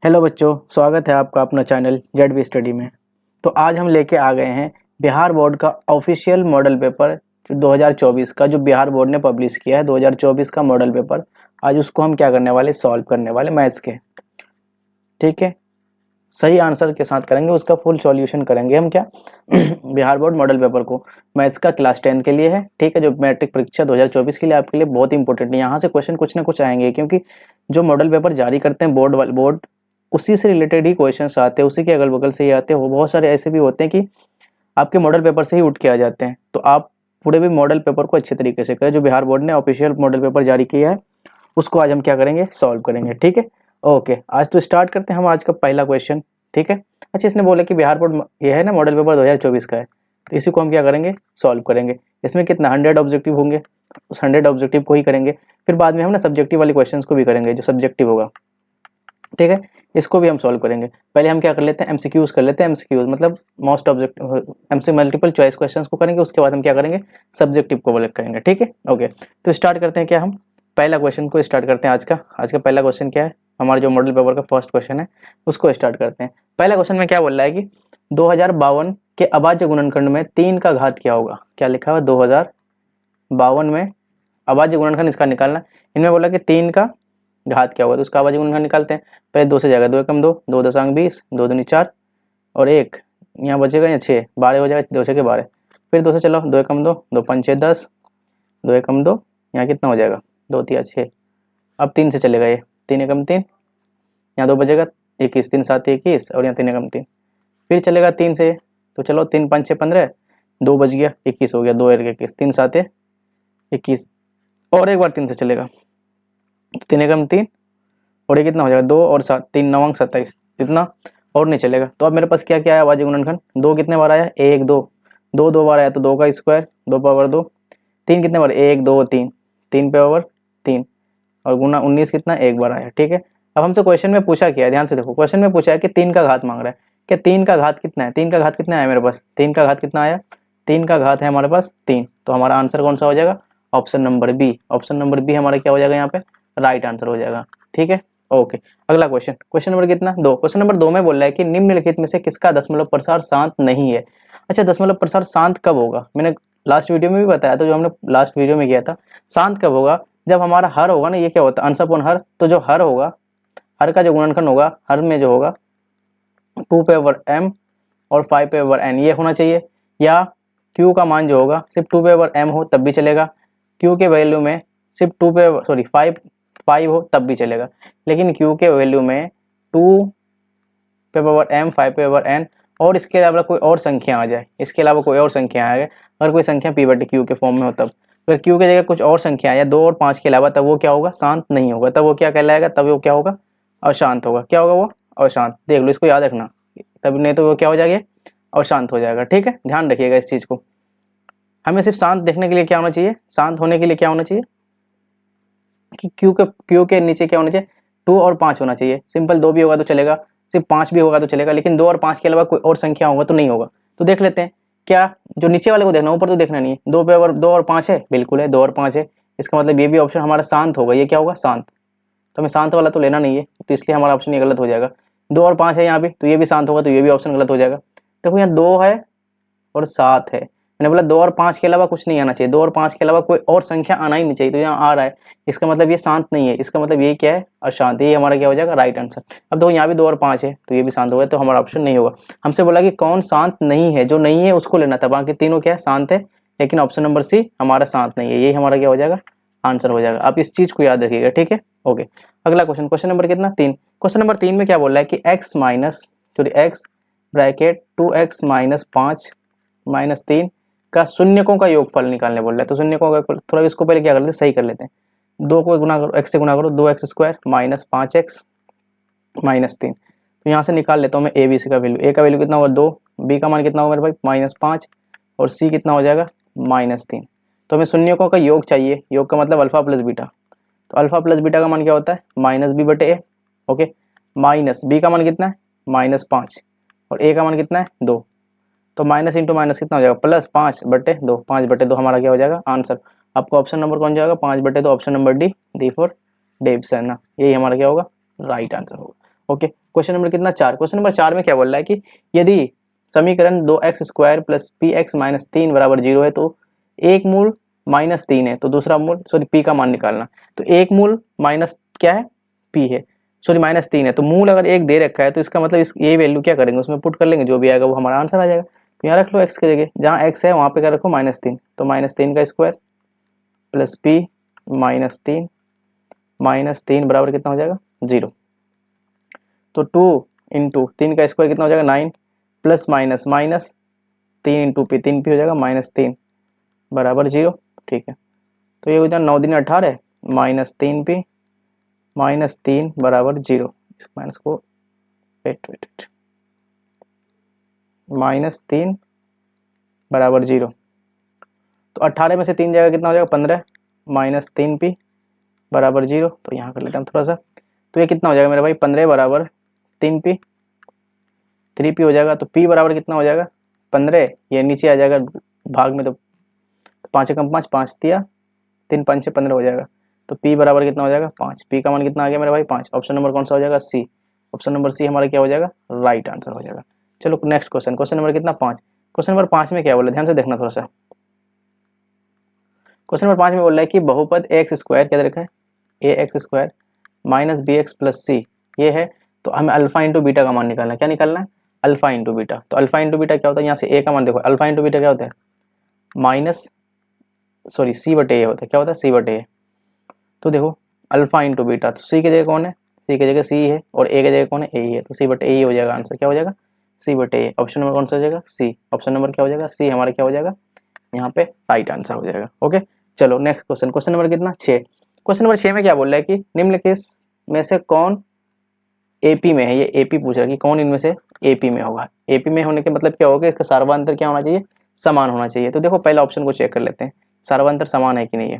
Hello बच्चों, स्वागत है आपका अपना चैनल जेड स्टडी में। तो आज हम लेके आ गए हैं बिहार बोर्ड का ऑफिशियल मॉडल पेपर जो 2024 का, जो बिहार बोर्ड ने पब्लिश किया है 2024 का मॉडल पेपर। आज उसको हम क्या करने वाले, सॉल्व करने वाले मैथ्स के। ठीक है, सही आंसर के साथ करेंगे, उसका फुल सॉल्यूशन करेंगे हम क्या बिहार बोर्ड मॉडल पेपर को। मैथ्स का क्लास 10 के लिए है, ठीक है, जो मैट्रिक परीक्षा 2024 के लिए आपके लिए बहुत इंपॉर्टेंट है। यहाँ से क्वेश्चन कुछ ना कुछ आएंगे, क्योंकि जो मॉडल पेपर जारी करते हैं बोर्ड उसी से रिलेटेड ही क्वेश्चंस आते हैं, उसी के अगल बगल से ही आते हैं। वो बहुत सारे ऐसे भी होते हैं कि आपके मॉडल पेपर से ही उठ के आ जाते हैं। तो आप पूरे भी मॉडल पेपर को अच्छे तरीके से करें। जो बिहार बोर्ड ने ऑफिशियल मॉडल पेपर जारी किया है उसको आज हम क्या करेंगे, सॉल्व करेंगे। ठीक है, ओके, आज तो स्टार्ट करते हैं हम आज का पहला क्वेश्चन। ठीक है, अच्छा, इसने बोला कि बिहार बोर्ड ये है ना, मॉडल पेपर 2024 का है, तो इसी को हम क्या करेंगे, सॉल्व करेंगे। इसमें कितना 100 ऑब्जेक्टिव होंगे, उस 100 ऑब्जेक्टिव को ही करेंगे। फिर बाद में हम ना सब्जेक्टिव वाले क्वेश्चन को भी करेंगे, जो सब्जेक्टिव होगा। ठीक है, इसको भी हम सॉल्व करेंगे। पहले हम क्या कर लेते हैं, एमसीक्यूज कर लेते हैं। एमसीक्यूज मतलब most objective MC multiple choice questions को करेंगे, उसके बाद हम क्या करेंगे, सब्जेक्टिव को कलेक्ट करेंगे। ठीक है, ओके, तो स्टार्ट करते हैं क्या, हम पहला क्वेश्चन को स्टार्ट करते हैं। आज का पहला क्वेश्चन क्या है, हमारा जो मॉडल पेपर का फर्स्ट क्वेश्चन है उसको स्टार्ट करते हैं। पहला क्वेश्चन में क्या बोल रहा है कि 2052 के अभाज्य गुणनखंड में 3 का घात क्या होगा। क्या लिखा हुआ 2052 में अभाज्य गुणनखंड इसका निकालना। इनमें बोला कि 3 का घात क्या होगा, तो उसका अभाज्य गुणनखंड निकालते हैं। पहले 2 से जाएगा, 2 एकम 2, 2 दशांक 20, 2 दूनी 4 और 1 यहाँ बचेगा, यहाँ 6, 12 हो जाएगा, 2 के 12। फिर 2 से चलो, 2 एकम 2, 2 पंच 6 10, 2 एकम 2, यहाँ कितना हो जाएगा, 2 तिया 6। अब 3 से चलेगा, ये 3 एकम 3, यहाँ 2 बचेगा, 21, 3 7 21 और यहाँ 3 एकम 3। फिर चलेगा 3 से, तो चलो 3 5 6 15, 2 बच गया, 21 हो गया, 2 एक 21, 3 7 21। और एक बार 3 से चलेगा, 3 एकम 3 और ये कितना हो जाएगा, 2 और 7, 3 9 27, इतना और नहीं चलेगा। तो अब मेरे पास क्या क्या है, अभाज्य गुणनखंड। 2 कितने बार आया, 1 2, 2 2 बार आया तो 2 का स्क्वायर, 2 पावर 2। 3 कितने बार, 1 2 3, 3 पावर 3 और गुना 19 कितना, एक बार आया। ठीक है, अब हमसे क्वेश्चन में पूछा क्या है, ध्यान से देखो, क्वेश्चन में पूछा है कि 3 का घात मांग रहा है। क्या 3 का घात कितना है, 3 का घात कितना आया मेरे पास, 3 का घात कितना आया, 3 का घात है हमारे पास 3। तो हमारा आंसर कौन सा हो जाएगा, option number B. Option number B हमारा क्या हो जाएगा, यहाँ पे राइट आंसर हो जाएगा। ठीक है, ओके, अगला क्वेश्चन, क्वेश्चन नंबर कितना, 2। क्वेश्चन नंबर 2 में बोल रहा है कि निम्नलिखित में से किसका दशमलव प्रसार शांत नहीं है। अच्छा, दशमलव प्रसार शांत कब होगा, मैंने लास्ट वीडियो में भी बताया था, जो हमने लास्ट वीडियो में किया था। शांत कब होगा, जब हमारा हर होगा ना, ये क्या होता है, अंश अपॉन हर। तो जो हर होगा, हर का जो गुणनखंड होगा, हर में जो होगा 2 पे ओवर m और 5 पे ओवर n ये होना चाहिए। या q का मान जो होगा सिर्फ 2 पे ओवर m हो तब भी चलेगा, q के वैल्यू में सिर्फ 2 पे सॉरी 5 हो तब भी चलेगा। लेकिन q के वैल्यू में 2 पे ओवर m 5 पे ओवर n और इसके अलावा कोई और संख्या आ जाए, इसके अलावा कोई और संख्या आ जाए, अगर कोई संख्या p बटे q के फॉर्म में हो तब, अगर q की जगह कुछ और संख्या आया 2 और 5 के अलावा, तब वो क्या होगा, शांत नहीं होगा। तब वो क्या कहलाएगा, तब वो क्या होगा, अशांत होगा। क्या होगा वो, अशांत। देख लो, इसको याद रखना, तब नहीं तो वो क्या हो जाएगा, अशांत हो जाएगा। ठीक है, ध्यान रखिएगा इस चीज को। हमें सिर्फ शांत देखने के लिए क्या होना चाहिए, शांत होने के लिए क्या होना चाहिए कि क्यू के नीचे क्या होना चाहिए, 2 और 5 होना चाहिए। सिंपल 2 भी होगा तो चलेगा, सिर्फ 5 भी होगा तो चलेगा, लेकिन 2 और 5 के अलावा कोई और संख्या होगा तो नहीं होगा। तो देख लेते हैं, क्या जो नीचे वाले को देखना, ऊपर तो देखना नहीं है। 2 पे और 2 और 5 है, बिल्कुल है, 2 और 5 है, इसका मतलब ये भी ऑप्शन हमारा शांत होगा। ये क्या होगा, शांत। तो हमें शांत वाला तो लेना नहीं है, तो इसलिए हमारा ऑप्शन ये गलत हो जाएगा। 2 और 5 है यहाँ भी, तो ये भी शांत होगा, तो ये भी ऑप्शन गलत हो जाएगा। देखो यहाँ 2 है और 7 है, मैंने बोला 2 और 5 के अलावा कुछ नहीं आना चाहिए, 2 और 5 के अलावा कोई और संख्या आना ही नहीं चाहिए। तो यहाँ आ रहा है, इसका मतलब ये शांत नहीं है, इसका मतलब ये क्या है, अशांत। ये हमारा क्या हो जाएगा, राइट आंसर। अब देखो यहाँ भी 2 और 5 है, तो ये भी शांत होगा, तो हमारा ऑप्शन नहीं होगा। हमसे बोला कि कौन शांत नहीं है, जो नहीं है उसको लेना था, बाकी तीनों क्या है, शांत है। लेकिन ऑप्शन नंबर सी हमारा शांत नहीं है, यही हमारा क्या हो जाएगा, आंसर हो जाएगा। आप इस चीज को याद रखिएगा। ठीक है, ओके, अगला क्वेश्चन, क्वेश्चन नंबर कितना, 3। क्वेश्चन नंबर 3 में क्या बोल रहा है कि x minus x bracket 2x minus 5 minus 3 का शून्यकों का योगफल निकालने बोल रहा है। तो शून्यकों का थोड़ा इसको पहले क्या कर लेते हैं, सही कर लेते हैं। 2 को गुना करो, x से गुना करो, 2x square minus 5x minus 3। तो यहाँ से निकाल लेता हूँ मैं ए बी सी का वैल्यू। ए का वैल्यू कितना होगा, 2, बी का मान कितना होगा मेरे भाई, माइनस 5 और सी कितना हो जाएगा, माइनस 3। तो हमें शून्यकों का योग चाहिए, योग का मतलब अल्फा प्लस बीटा। तो अल्फा प्लस बीटा का मान क्या होता है, माइनस बी बटे ए। ओके, माइनस बी का मान कितना है, माइनस 5 और ए का मान कितना है, 2। तो माइनस इंटू माइनस कितना हो जाएगा, प्लस 5/2। 5/2 हमारा क्या हो जाएगा, आंसर। आपको ऑप्शन नंबर कौन जाएगा, 5/2, option number D, D for Davison ना, यही हमारा क्या होगा, राइट आंसर होगा। ओके, क्वेश्चन नंबर कितना 4। क्वेश्चन नंबर 4 में क्या बोल रहा है कि यदि समीकरण 2x² प्लस px माइनस 3 बराबर 0 है तो एक मूल माइनस 3 है तो दूसरा मूल सॉरी p का मान निकालना। तो एक मूल माइनस क्या है p है सॉरी माइनस 3 है, तो मूल अगर एक दे रखा है तो इसका मतलब इस ये वैल्यू क्या करेंगे उसमें पुट कर लेंगे, जो भी आएगा वो हमारा आंसर आ जाएगा। तो यहाँ रख लो x की जगह, जहाँ x है वहाँ पे क्या रखो -3, तो -3 का स्क्वायर प्लस p -3 बराबर कितना हो जाएगा 0। तो 2 इंटू 3 का स्क्वायर कितना हो जाएगा 9 plus minus minus 3 into p 3p हो जाएगा -3 बराबर 0। ठीक है, तो ये हो जाएगा 9 दिन 18 -3p -3 बराबर 0। इस माइनस को वेट -3 बराबर 0। तो 18 में से 3 जाएगा कितना हो जाएगा 15 -3p बराबर 0। तो यहाँ कर लेते हैं थोड़ा सा, तो ये कितना हो जाएगा मेरे भाई 15 बराबर 3p 3p हो जाएगा। तो p बराबर कितना हो जाएगा 15, ये नीचे आ जाएगा भाग में, तो 5 कम 5 5 दिया 3 5 6 15 हो जाएगा। तो p बराबर कितना हो जाएगा 5, p का मान कितना आ गया मेरे भाई 5। ऑप्शन नंबर कौन सा हो जाएगा सी। ऑप्शन नंबर सी हमारा क्या हो जाएगा राइट आंसर हो जाएगा। चलो नेक्स्ट क्वेश्चन, क्वेश्चन नंबर कितना 5। क्वेश्चन नंबर 5 में क्या बोला ध्यान से देखना थोड़ा सा। क्वेश्चन नंबर 5 में बोल रहा है कि बहुपद x² क्या दे रखा है ax² minus bx plus c ये है, तो हमें अल्फा इंटू बीटा का मान निकालना है। क्या निकालना है अल्फा इंटू बीटा। तो अल्फा इंटू बीटा क्या होता है, यहाँ से a का मान देखो, अल्फा इंटू बीटा क्या होता है माइनस सॉरी c बटे a होता है। क्या होता है c बटे a। तो देखो अल्फा इंटू बीटा, तो c की जगह कौन है c की जगह c है और a की जगह कौन है a ही है, तो c बटे a ही हो जाएगा आंसर। क्या हो जाएगा c बटे a। ऑप्शन नंबर कौन सा हो जाएगा c। ऑप्शन नंबर क्या हो जाएगा c हमारा क्या हो जाएगा यहाँ पे राइट आंसर हो जाएगा। ओके चलो नेक्स्ट क्वेश्चन, क्वेश्चन नंबर कितना 6। क्वेश्चन नंबर 6 में क्या बोल रहा है कि निम्नलिखित में से कौन एपी में है, ये एपी पूछ रहा है कि कौन इनमें से एपी में होगा। एपी में होने के मतलब क्या होगा, इसका सार्वधान्तर क्या होना चाहिए समान होना चाहिए। तो देखो पहला ऑप्शन को चेक कर लेते हैं, सार्वधान्तर समान है कि नहीं है।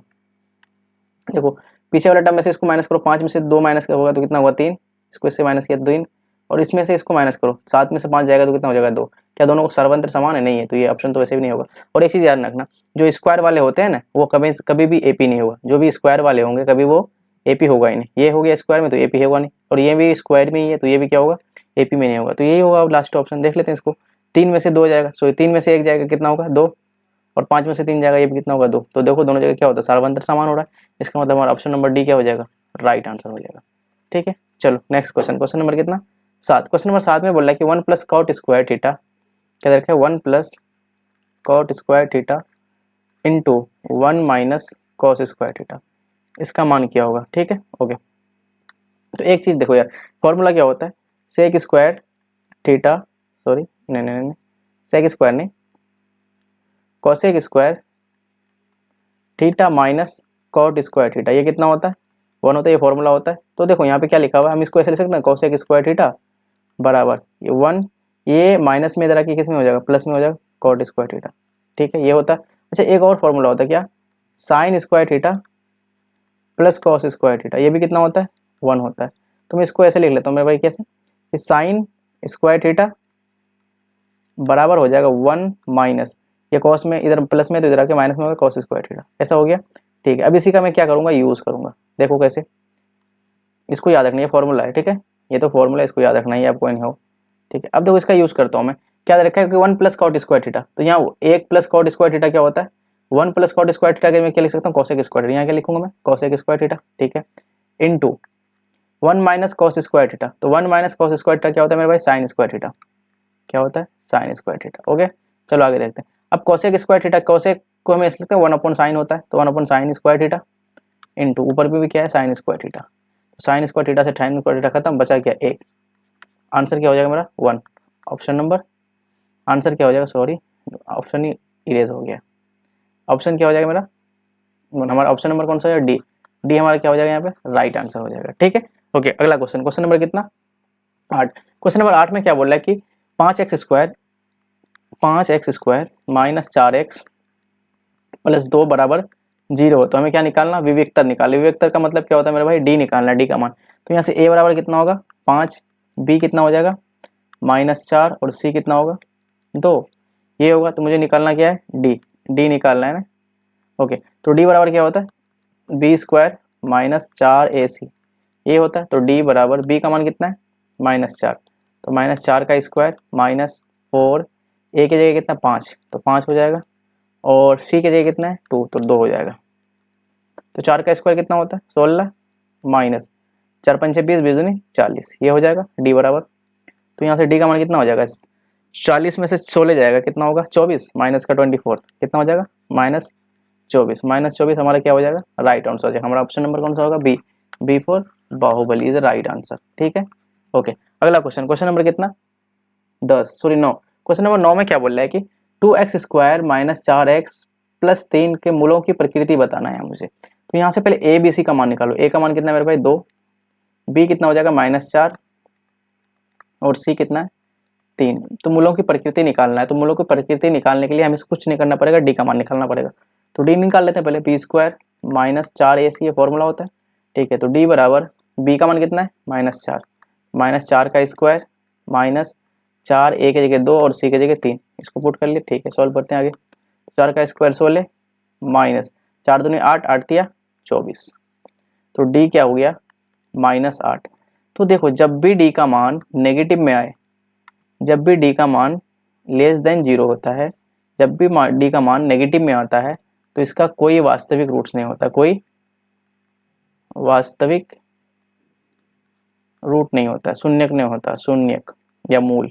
देखो पीछे वाला टर्म में से इसको माइनस करो, 5 में से 2 माइनस होगा तो कितना होगा 3, इसको इससे माइनस किया 2, और इसमें से इसको माइनस करो, 7 में से 5 जाएगा तो कितना हो जाएगा 2। क्या दोनों को सार्वधान्तर समान है नहीं है, तो ये ऑप्शन तो वैसे भी नहीं होगा। और एक चीज़ याद रखना, जो स्क्वायर वाले होते हैं ना वो कभी कभी भी एपी नहीं होगा, जो भी स्क्वायर वाले होंगे कभी वो एपी होगा ही नहीं। ये हो गया स्क्वायर में तो एपी होगा नहीं, और ये भी स्क्वायर में ही है तो ये भी क्या होगा एपी में नहीं होगा। तो यही होगा लास्ट ऑप्शन। देख लेते हैं इसको, 3 में से 2 जाएगा सॉरी 3 में से 1 जाएगा कितना होगा 2, और 5 में से 3 जाएगा ये भी कितना होगा 2। तो देखो दोनों जगह क्या होता है सार्वधान्तर समान हो रहा है, इसका मतलब हमारा ऑप्शन नंबर डी क्या हो जाएगा राइट आंसर हो जाएगा। ठीक है चलो नेक्स्ट क्वेश्चन, क्वेश्चन नंबर कितना 7। क्वेश्चन नंबर 7 में बोल रहा है कि 1 प्लस कॉट स्क्वायर थीटा क्या रखा है 1 plus cot square theta into 1 minus cos square theta, इसका मान क्या होगा। ठीक है ओके, तो एक चीज देखो यार, फॉर्मूला क्या होता है सेक स्क्वायर थीटा सॉरी नहीं सेक स्क्वायर नहीं cosec square theta minus cot square theta, ये कितना होता है 1 होता है, ये फॉर्मूला होता है। तो देखो यहाँ पे क्या लिखा हुआ है, हम इसको ऐसे लिख सकते हैं कॉसेक स्क्वायर थीटा बराबर ये 1, ये माइनस में इधर आके किस में हो जाएगा प्लस में हो जाएगा कॉट स्क्वायर थीटा। ठीक है ये होता है। अच्छा एक और फॉर्मूला होता है क्या sine square theta plus cos square theta, ये भी कितना होता है 1 होता है। तो मैं इसको ऐसे लिख लेता हूँ मेरे भाई कैसे, साइन स्क्वायर थीटा बराबर हो जाएगा 1 माइनस ये कॉस में इधर प्लस में तो इधर आके माइनस में होगा कॉस स्क्वायर थीटा, ऐसा हो गया। ठीक है अब इसी का मैं क्या करूँगा यूज़ करूँगा, देखो कैसे, इसको याद रखना ये फॉर्मूला है। ठीक है ये तो फॉर्मूला इसको याद रखना ही आपको नहीं हो। ठीक है अब देखो इसका यूज़ करता हूँ मैं, क्या रखा है कि 1 प्लस कॉट स्क्वायर थीटा, तो यहाँ 1 प्लस कॉट स्क्वायर थीटा क्या होता है 1 प्लस कॉट स्क्वायर थीटा के मैं क्या लिख सकता हूँ कॉसेक स्क्वायर थीटा, यहाँ क्या लिखूंगा मैं कॉसेक स्क्वायर थीटा। ठीक है into 1 minus cos square theta, तो 1 माइनस कॉस स्क्वायर थीटा क्या होता है मेरे भाई साइन स्क्वायर थीटा, क्या होता है साइन स्क्वायर थीटा। ओके चलो आगे देखते हैं। अब कॉसेक स्क्वायर थीटा, कॉसेक को हमें लिखते हैं 1 अपॉन साइन होता है, तो 1 upon sine square theta into ऊपर भी क्या है sine square theta, sine square theta से साइन स्क्वायर थीटा खत्म, बचा क्या 1, आंसर क्या हो जाएगा मेरा 1। ऑप्शन नंबर आंसर क्या हो जाएगा सॉरी ऑप्शन ही इरेज हो गया, ऑप्शन क्या हो जाएगा मेरा हमारा ऑप्शन नंबर कौन सा है डी। डी हमारा क्या हो जाएगा यहाँ पे राइट आंसर हो जाएगा। ठीक है ओके अगला क्वेश्चन, क्वेश्चन नंबर कितना 8। क्वेश्चन नंबर 8 में क्या बोल रहा है कि 5x square minus 4x plus 2 बराबर 0, तो हमें क्या निकालना विवेकतर निकालना। विवेकतर का मतलब क्या होता है मेरे भाई डी निकालना, डी का मान। तो यहाँ से a बराबर कितना होगा 5, b कितना हो जाएगा -4 और c कितना होगा 2, ये होगा। तो मुझे निकालना क्या है डी, डी निकालना है ना। ओके तो डी बराबर क्या होता है b स्क्वायर -4ac ये होता है। तो डी बराबर b का मान कितना है -4, तो -4 का स्क्वायर -4, ए की जगह कितना 5, तो 5 हो जाएगा, और सी की जगह कितना है 2, तो 2 हो जाएगा। तो 4 का स्क्वायर कितना होता है 16, माइनस 4 पंचे 20, 20 दूनी 40, ये हो जाएगा डी बराबर। तो यहाँ से डी का मान कितना हो जाएगा, 40 में से 16 जाएगा, कितना होगा 24, माइनस का 24 कितना हो जाएगा -24, -24 हमारा क्या हो जाएगा राइट आंसर हो जाएगा। हमारा ऑप्शन नंबर कौन सा होगा B for Baahubali is right answer. ठीक है, ओके। अगला क्वेश्चन, क्वेश्चन नंबर कितना 10, सॉरी 9। क्वेश्चन नंबर 9 में क्या बोल रहा है कि 2x² - 4x + 3 के मूलों की प्रकृति बताना है मुझे। तो यहाँ से पहले ए बी सी का मान निकालो। ए का मान कितना है मेरे भाई 2, बी कितना हो जाएगा -4, और सी कितना है 3। तो मूलों की प्रकृति निकालना है, तो मूलों की प्रकृति निकालने के लिए हमें कुछ नहीं करना पड़ेगा, डी का मान निकालना पड़ेगा। तो डी निकाल लेते हैं पहले, बी स्क्वायर -4ac ये फॉर्मूला होता है। ठीक है, तो डी बराबर बी का मान कितना है -4, -4 का स्क्वायर -4 ए की जगह 2 और सी की जगह 3, इसको पुट कर लिए। ठीक है, सॉल्व करते हैं आगे। 4 का स्क्वायर 16 माइनस 4 दूनी 8, 8 तिया 24, तो डी क्या हो गया -8। तो देखो जब भी डी का मान नेगेटिव में आए, जब भी डी का मान लेस देन 0 होता है, जब भी डी का मान नेगेटिव में आता है, तो इसका कोई वास्तविक रूट्स नहीं होता, कोई वास्तविक रूट नहीं होता, शून्यक नहीं होता, शून्यक या मूल,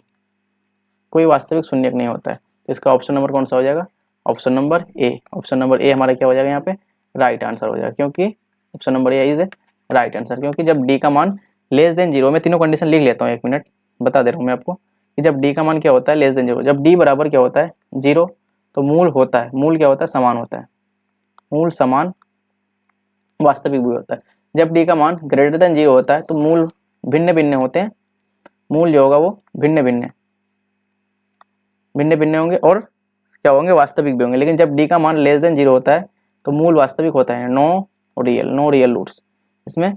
कोई वास्तविक शून्यक नहीं होता है। तो इसका ऑप्शन नंबर कौन सा हो जाएगा, option number A. Option number A हमारा क्या हो जाएगा यहाँ पे राइट आंसर हो जाएगा, क्योंकि option number A is a right answer. क्योंकि जब डी का मान लेस देन 0, मैं तीनों कंडीशन लिख लेता हूँ, 1 मिनट बता दे रहा हूँ मैं आपको कि जब डी का मान क्या होता है लेस देन 0, जब डी बराबर क्या होता है 0, तो मूल होता है, मूल क्या होता है समान होता है, मूल समान वास्तविक भी होता है। जब डी का मान ग्रेटर देन 0 होता है, तो मूल भिन्न भिन्न होते हैं, मूल जो होगा वो भिन्न भिन्न होंगे और क्या होंगे वास्तविक भी होंगे। लेकिन जब डी का मान लेस देन 0 होता है, तो मूल वास्तविक होता है, नो रियल रूट्स, इसमें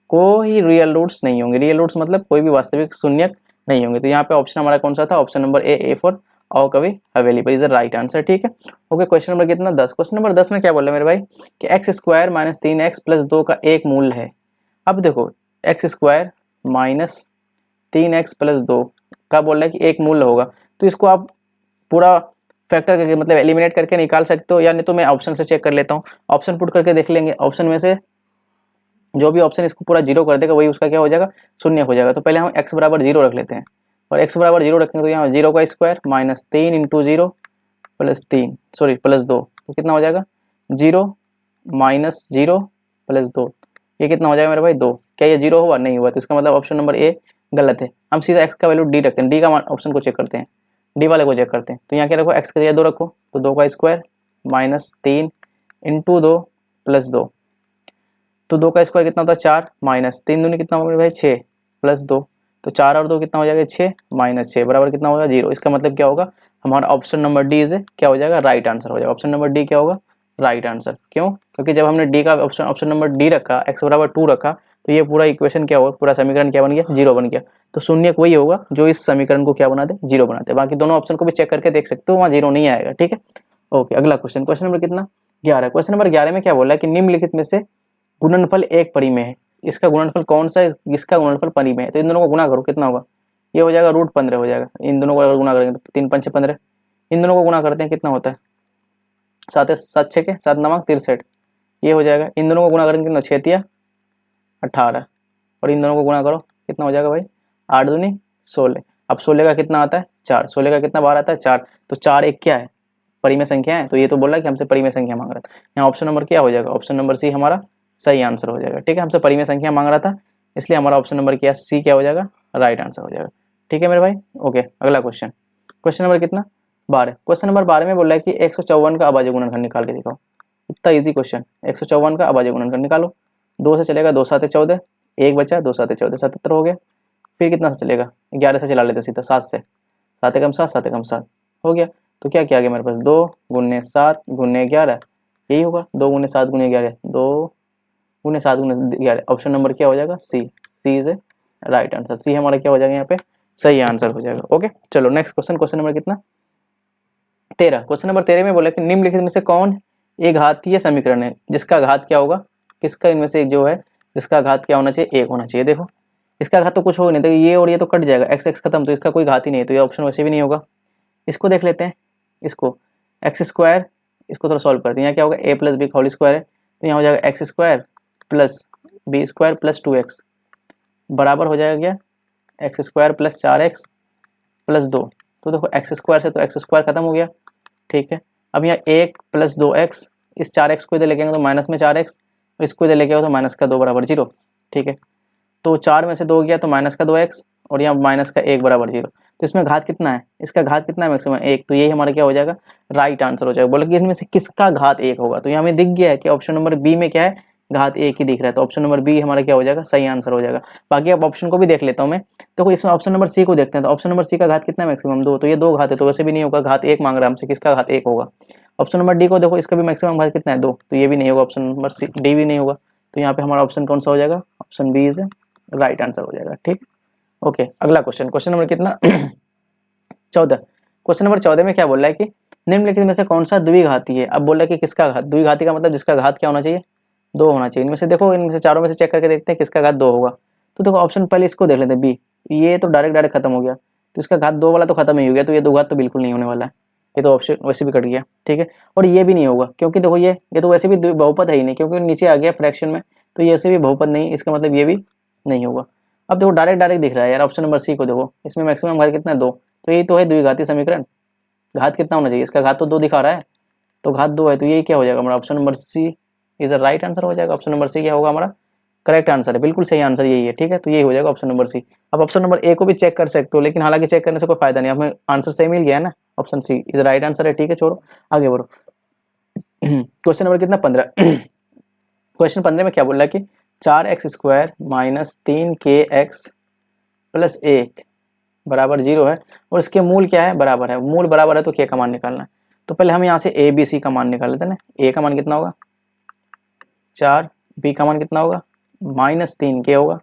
कोई रियल रूट्स नहीं होंगे। रियल रूट्स मतलब कोई भी वास्तविक शून्यक नहीं होंगे। तो यहाँ पे ऑप्शन हमारा कौन सा था, ऑप्शन नंबर ए फॉर आओ कभी available is the right answer. ठीक है, ओके। क्वेश्चन नंबर कितना 10। क्वेश्चन नंबर 10 में क्या बोल रहे हैं मेरे भाई कि x² - 3x + 2 का एक मूल है। अब देखो x² - 3x + 2 का बोल रहा है कि एक मूल होगा, तो इसको आप पूरा फैक्टर करके मतलब एलिमिनेट करके निकाल सकते हो, या नहीं तो मैं ऑप्शन से चेक कर लेता हूँ। ऑप्शन पुट करके देख लेंगे, ऑप्शन में से जो भी ऑप्शन इसको पूरा 0 कर देगा वही उसका क्या हो जाएगा शून्य हो जाएगा। तो पहले हम x बराबर 0 रख लेते हैं, और x बराबर 0 रखेंगे तो यहाँ 0 का स्क्वायर -3 × 0 + 2, तो कितना हो जाएगा 0 - 0 + 2, ये कितना हो जाएगा मेरे भाई 2। क्या ये 0 हुआ, नहीं हुआ, तो इसका मतलब ऑप्शन नंबर ए गलत है। हम सीधा x का वैल्यू डी रखते हैं, डी का ऑप्शन को चेक करते हैं, डी वाले को चेक करते हैं। तो यहाँ क्या रखो x की जगह 2 रखो, तो 2 का स्क्वायर -3 × 2 + 2, तो 2 का स्क्वायर कितना होता है 4, -3 दूनी कितना होगा भाई 6 + 2, तो 4 और 2 कितना हो जाएगा 6 -6 बराबर कितना होगा 0। इसका मतलब क्या होगा हमारा ऑप्शन नंबर डी इज क्या हो जाएगा राइट आंसर हो जाएगा। ऑप्शन नंबर डी क्या होगा राइट आंसर। क्यों, क्योंकि जब हमने डी का ऑप्शन नंबर डी रखा, x बराबर 2 रखा, तो ये पूरा इक्वेशन क्या होगा, पूरा समीकरण क्या बन गया 0 बन गया। तो शून्य वही होगा जो इस समीकरण को क्या बना दे 0 बना दे। बाकी दोनों ऑप्शन को भी चेक करके देख सकते हो, वहाँ 0 नहीं आएगा। ठीक है, ओके। अगला क्वेश्चन, क्वेश्चन नंबर कितना 11। क्वेश्चन नंबर 11 में क्या बोला है कि निम्नलिखित में से गुणनफल एक परिमेय है, इसका गुणनफल कौन सा है, इसका गुणनफल परिमेय है। तो इन दोनों को गुणा करो, कितना होगा, ये हो जाएगा √15 हो जाएगा। इन दोनों को अगर गुणा करेंगे तो 3 × 5 = 15, इन दोनों को गुणा करते हैं कितना होता है 7 7 6 के 7 9 63, ये हो जाएगा। इन दोनों को गुणा करेंगे कितना 6 × 18, और इन दोनों को गुणा करो कितना हो जाएगा भाई 8 दूनी 16। अब 16 का कितना आता है 4, 16 का कितना बार आता है 4, तो 4 एक क्या है परिमेय संख्या है, तो ये तो बोला कि हमसे परिमेय संख्या मांग रहा था। यहाँ ऑप्शन नंबर क्या हो जाएगा, ऑप्शन नंबर सी हमारा सही आंसर हो जाएगा। ठीक है, हमसे परिमेय संख्या मांग रहा था, इसलिए हमारा ऑप्शन नंबर क्या सी क्या हो जाएगा राइट आंसर हो जाएगा। ठीक है मेरे भाई, ओके। अगला क्वेश्चन, क्वेश्चन नंबर कितना 12। क्वेश्चन नंबर 12 में बोल रहा है कि 154 का अभाज्य गुणनखंड निकाल के दिखाओ। इतना इजी क्वेश्चन, 154 का अभाज्य गुणनखंड निकालो। 2 से चलेगा 2 7 14, 1 बचा 2 7 14 77 हो गया। फिर कितना से चलेगा 11 से चला लेते सीधा 7 से, 7 एकम 7 7 एकम 7 हो गया। तो क्या क्या आ गया मेरे पास 2 × 7 × 11, यही होगा 2 × 7 × 11, 2 × 7 × 11। ऑप्शन नंबर क्या हो जाएगा सी, सी इज ए राइट आंसर। सी हमारा क्या हो जाएगा यहाँ पे सही आंसर हो जाएगा। ओके, चलो नेक्स्ट क्वेश्चन, क्वेश्चन नंबर कितना 13। क्वेश्चन नंबर 13 में बोला कि निम्नलिखित में से कौन एक घातीय समीकरण है जिसका घात क्या होगा, किसका इनमें से जो है जिसका घात क्या होना चाहिए 1 होना चाहिए। देखो इसका घात तो कुछ हो नहीं, तो ये और ये तो कट जाएगा, एक्स एक्स खत्म, तो इसका कोई घात ही नहीं है, तो ये ऑप्शन वैसे भी नहीं होगा। इसको देख लेते हैं, इसको एक्स स्क्वायर, इसको थोड़ा सॉल्व करते हैं। यहाँ क्या होगा, A plus B whole square है, तो यहाँ हो जाएगा X square plus B square plus 2x बराबर हो जाएगा क्या, x square plus 4x plus 2। तो देखो एक्स स्क्वायर से तो एक्स स्क्वायर खत्म हो गया, ठीक है। अब यहाँ 1 प्लस 2x, इस 4x को इधर लेके आएंगे तो माइनस में 4x, और इसको इधर लेके आओ तो माइनस का 2 बराबर 0, ठीक है। तो 4 में से 2 गया तो माइनस का 2x, और यहाँ माइनस का 1 बराबर 0। तो इसमें घात कितना है, इसका घात कितना है मैक्सिमम 1, तो यही हमारा क्या हो जाएगा, राइट आंसर हो जाएगा। बोले कि इसमें से किसका घात 1 होगा, तो यहाँ हमें दिख गया है कि ऑप्शन नंबर बी में क्या है, घात 1 ही दिख रहा है, तो ऑप्शन नंबर बी हमारा क्या हो जाएगा, सही आंसर हो जाएगा। बाकी अब ऑप्शन को भी देख लेता हूँ मैं, तो इसमें ऑप्शन नंबर सी को देखते हैं, तो ऑप्शन नंबर सी का घात कितना है मैक्सिमम 2, तो ये 2 घात है, तो वैसे भी नहीं होगा, घात 1 मांग रहा है हमसे, किसका घात 1 होगा। ऑप्शन नंबर डी को देखो, इसका भी मैक्सिमम घात कितना है 2, तो ये भी नहीं होगा, ऑप्शन नंबर सी डी भी नहीं होगा। तो यहाँ पे हमारा ऑप्शन कौन सा हो जाएगा, option B is right answer हो जाएगा, ठीक। ओके, अगला क्वेश्चन, क्वेश्चन नंबर कितना 14। क्वेश्चन नंबर 14 में क्या बोल रहा है कि निम्नलिखित में से कौन सा द्विघाती है। अब बोल रहा है कि किसका घात, द्विघाती का मतलब जिसका घात क्या होना चाहिए, 2 होना चाहिए। इनमें से देखो, इनमें से चारों में से चेक करके देखते हैं किसका घात 2 होगा। तो देखो ऑप्शन पहले इसको देख लेते हैं, बी, ये तो डायरेक्ट खत्म हो गया, तो इसका घात 2 वाला तो खत्म ही हो गया, तो ये 2 घात तो बिल्कुल नहीं होने वाला है, ये तो ऑप्शन वैसे भी कट गया, ठीक है। और ये भी नहीं होगा, क्योंकि देखो ये तो वैसे भी बहुपद है ही नहीं, क्योंकि नीचे आ गया फ्रैक्शन में, तो ये से भी बहुपद नहीं, इसका मतलब ये भी नहीं होगा। अब देखो डायरेक्ट दिख रहा है यार, ऑप्शन नंबर सी को देखो, इसमें मैक्सिमम घात कितना है 2, तो ये तो है द्विघाती समीकरण। घात कितना होना चाहिए, इसका घात तो 2 दिखा रहा है, तो घात 2 है, तो ये क्या हो जाएगा हमारा, option number C is a right answer हो जाएगा। ऑप्शन नंबर सी क्या होगा हमारा, करेक्ट आंसर है, बिल्कुल सही आंसर यही है, ठीक है। तो यही हो जाएगा ऑप्शन नंबर सी। अब ऑप्शन नंबर ए को भी चेक कर सकते हो, लेकिन हालांकि चेक करने से कोई फायदा नहीं, हमें आंसर सही मिल गया है ना, option C is right answer है, ठीक है। छोड़ो आगे बढ़ो। क्वेश्चन नंबर कितना 15। क्वेश्चन 15 में क्या बोल रहा है कि 4x square minus 3kx plus 1 बराबर 0 है, और इसके मूल क्या है, बराबर है। मूल बराबर है तो k का मान निकालना है। तो पहले हम यहाँ से ए बी सी का मान निकाल लेते हैं ना। a का मान कितना होगा 4, b का मान कितना होगा -3k होगा,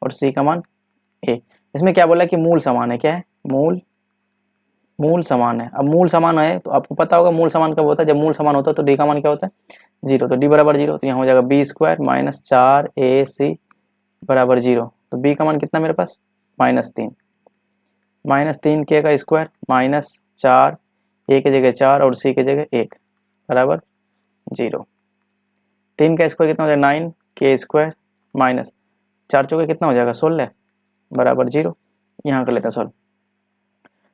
और c का मान a। इसमें क्या बोला कि मूल समान है, क्या है, मूल समान है। अब मूल समान है तो आपको पता होगा मूल समान कब होता है, जब मूल समान होता है तो d का मान क्या होता है 0, तो d बराबर 0, तो यहाँ हो जाएगा b स्क्वायर माइनस 4ac बराबर 0। तो b का मान कितना मेरे पास -3k का स्क्वायर माइनस 4, a की जगह 4 और c की जगह 1 बराबर 0। 3 का स्क्वायर कितना हो जाएगा 9k स्क्वायर माइनस 4 चौके कितना हो जाएगा 16 बराबर 0। यहाँ कर लेते हैं सॉल्व,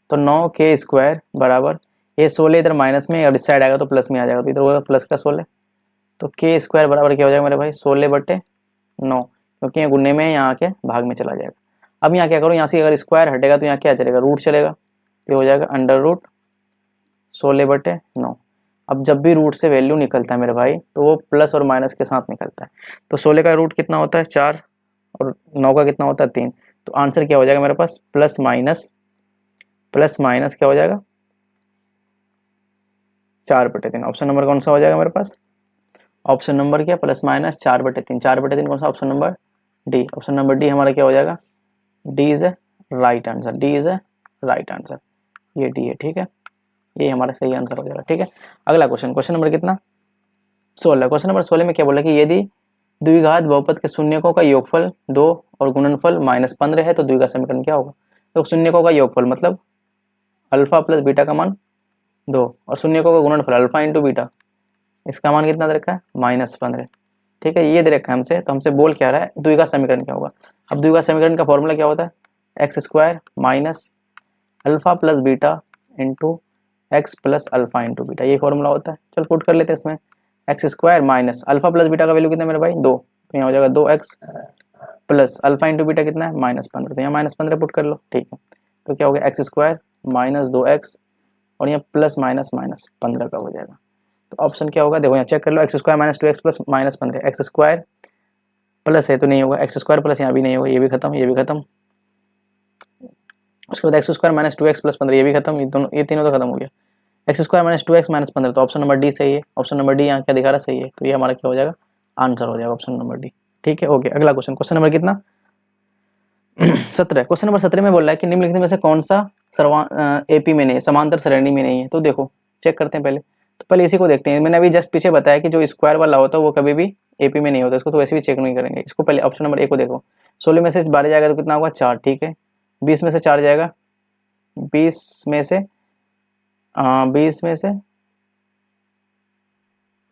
तो 9k स्क्वायर बराबर, ये 16 इधर माइनस में और इस साइड आएगा तो प्लस में आ जाएगा, तो इधर होगा प्लस का 16, तो k स्क्वायर बराबर क्या हो जाएगा मेरे भाई 16/9, क्योंकि ये गुन्ने में यहाँ आके भाग में चला जाएगा। अब यहाँ क्या करूँ, यहाँ से अगर स्क्वायर हटेगा तो यहाँ क्या चलेगा, रूट चलेगा, तो हो जाएगा √16/9। अब जब भी रूट से वैल्यू निकलता है मेरे भाई तो वो प्लस और माइनस के साथ निकलता है। तो 16 का रूट कितना होता है 4, और 9 का कितना होता है 3, तो आंसर क्या हो जाएगा मेरे पास प्लस माइनस क्या हो जाएगा 4/3। ऑप्शन नंबर कौन सा हो जाएगा मेरे पास, ऑप्शन नंबर क्या +- 4/3, 4/3 कौन सा, option number D. Option number D हमारा क्या हो जाएगा, D is a right answer, D is a right answer, ये डी है, ठीक है, ये हमारा सही आंसर हो जाएगा, ठीक है। अगला क्वेश्चन, क्वेश्चन नंबर कितना 16। क्वेश्चन नंबर 16 में क्या बोला कि यदि द्विघात बहुपद के शून्यकों का योगफल 2 और गुणनफल -15 है तो द्विघात समीकरण क्या होगा। तो शून्यकों का योगफल मतलब अल्फा प्लस बीटा का मान 2, और शून्यकों का गुणनफल अल्फा इंटू बीटा, इसका मान कितना दे रखा है -15, ठीक है। ये दे रखा है हमसे, तो हमसे बोल क्या रहा है द्विघात समीकरण क्या होगा। अब द्विघात समीकरण का फॉर्मूला क्या होता है, x square minus alpha plus beta into x plus alpha into beta, ये फॉर्मूला होता है। चल पुट कर लेते हैं इसमें, x square minus alpha plus beta का वैल्यू कितना है मेरे भाई 2, तो यहाँ हो जाएगा 2x plus alpha into beta कितना है -15, तो यहाँ -15 पुट कर लो, ठीक है। तो क्या हो गया एक्स स्क्वायर माइनस 2x और यहाँ प्लस माइनस -15 का हो जाएगा। तो ऑप्शन क्या होगा, देखो यहाँ चेक कर लो, x square minus 2x plus -15, x square plus है तो नहीं होगा, एक्स स्क्वायर प्लस यहाँ भी नहीं होगा, ये भी खत्म, ये भी खत्म। उसके बाद x square minus 2x plus 15, ये भी खत्म, ये तीनों तो खत्म हो गया। X square minus 2x minus 15, तो ऑप्शन नंबर डी सही है। ऑप्शन नंबर डी यहाँ क्या दिखा रहा सही है, तो ये हमारा क्या हो जाएगा आंसर हो जाएगा ऑप्शन नंबर डी, ठीक है। ओके, अगला क्वेश्चन, क्वेश्चन नंबर कितना 17। क्वेश्चन नंबर 17 में बोल रहा है कि निम्नलिखित में से कौन सा एपी में नहीं है, समांतर श्रेणी में नहीं है। तो देखो चेक करते हैं पहले, तो पहले इसी को देखते हैं। मैंने अभी जस्ट पीछे बताया कि जो स्क्वायर वाला होता है वो कभी भी एपी में नहीं होता, इसको तो वैसे भी चेक नहीं करेंगे। इसको पहले ऑप्शन नंबर ए को देखो, 16 में से 12 जाएगा तो कितना होगा 4, ठीक है। 20 में से 4 जाएगा, 20 में से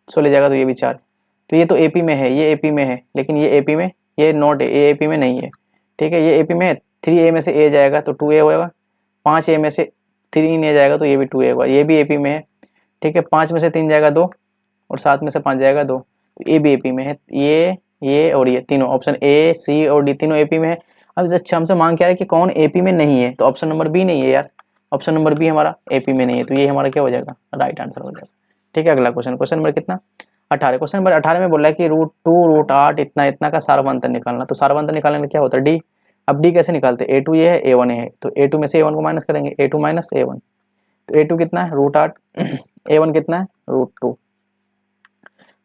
16 जाएगा तो ये भी 4। तो ये तो एपी में है, ये एपी में है, लेकिन ये एपी में, ये नॉट है, ये एपी में नहीं है, ठीक है। ये एपी में है, 3A में से ए जाएगा तो 2A होगा, 5A में से 3A जाएगा तो ये भी 2A होगा, ये भी एपी में है, ठीक है। 5 में से 3 जाएगा 2 और 7 में से 5 जाएगा 2, तो ये भी एपी में है। ये और ये तीनों ऑप्शन ए सी और डी तीनों एपी में है। अब अच्छा हमसे मांग क्या है कि कौन एपी में नहीं है, तो ऑप्शन नंबर बी नहीं है यार, ऑप्शन नंबर बी हमारा एपी में नहीं है, तो ये हमारा क्या हो जाएगा, राइट आंसर हो जाएगा, ठीक है। अगला क्वेश्चन, क्वेश्चन नंबर कितना 18। क्वेश्चन नंबर 18 में बोला है कि √2 √8 इतना इतना का सारवंतर निकालना। तो सारवंतर निकालने में क्या होता है, डी। अब डी कैसे निकालते हैं, A2 ये है, A1 है, तो A2 में से A1 को माइनस करेंगे, A2 माइनस A1, तो A2 कितना है √8, A1 कितना है √2।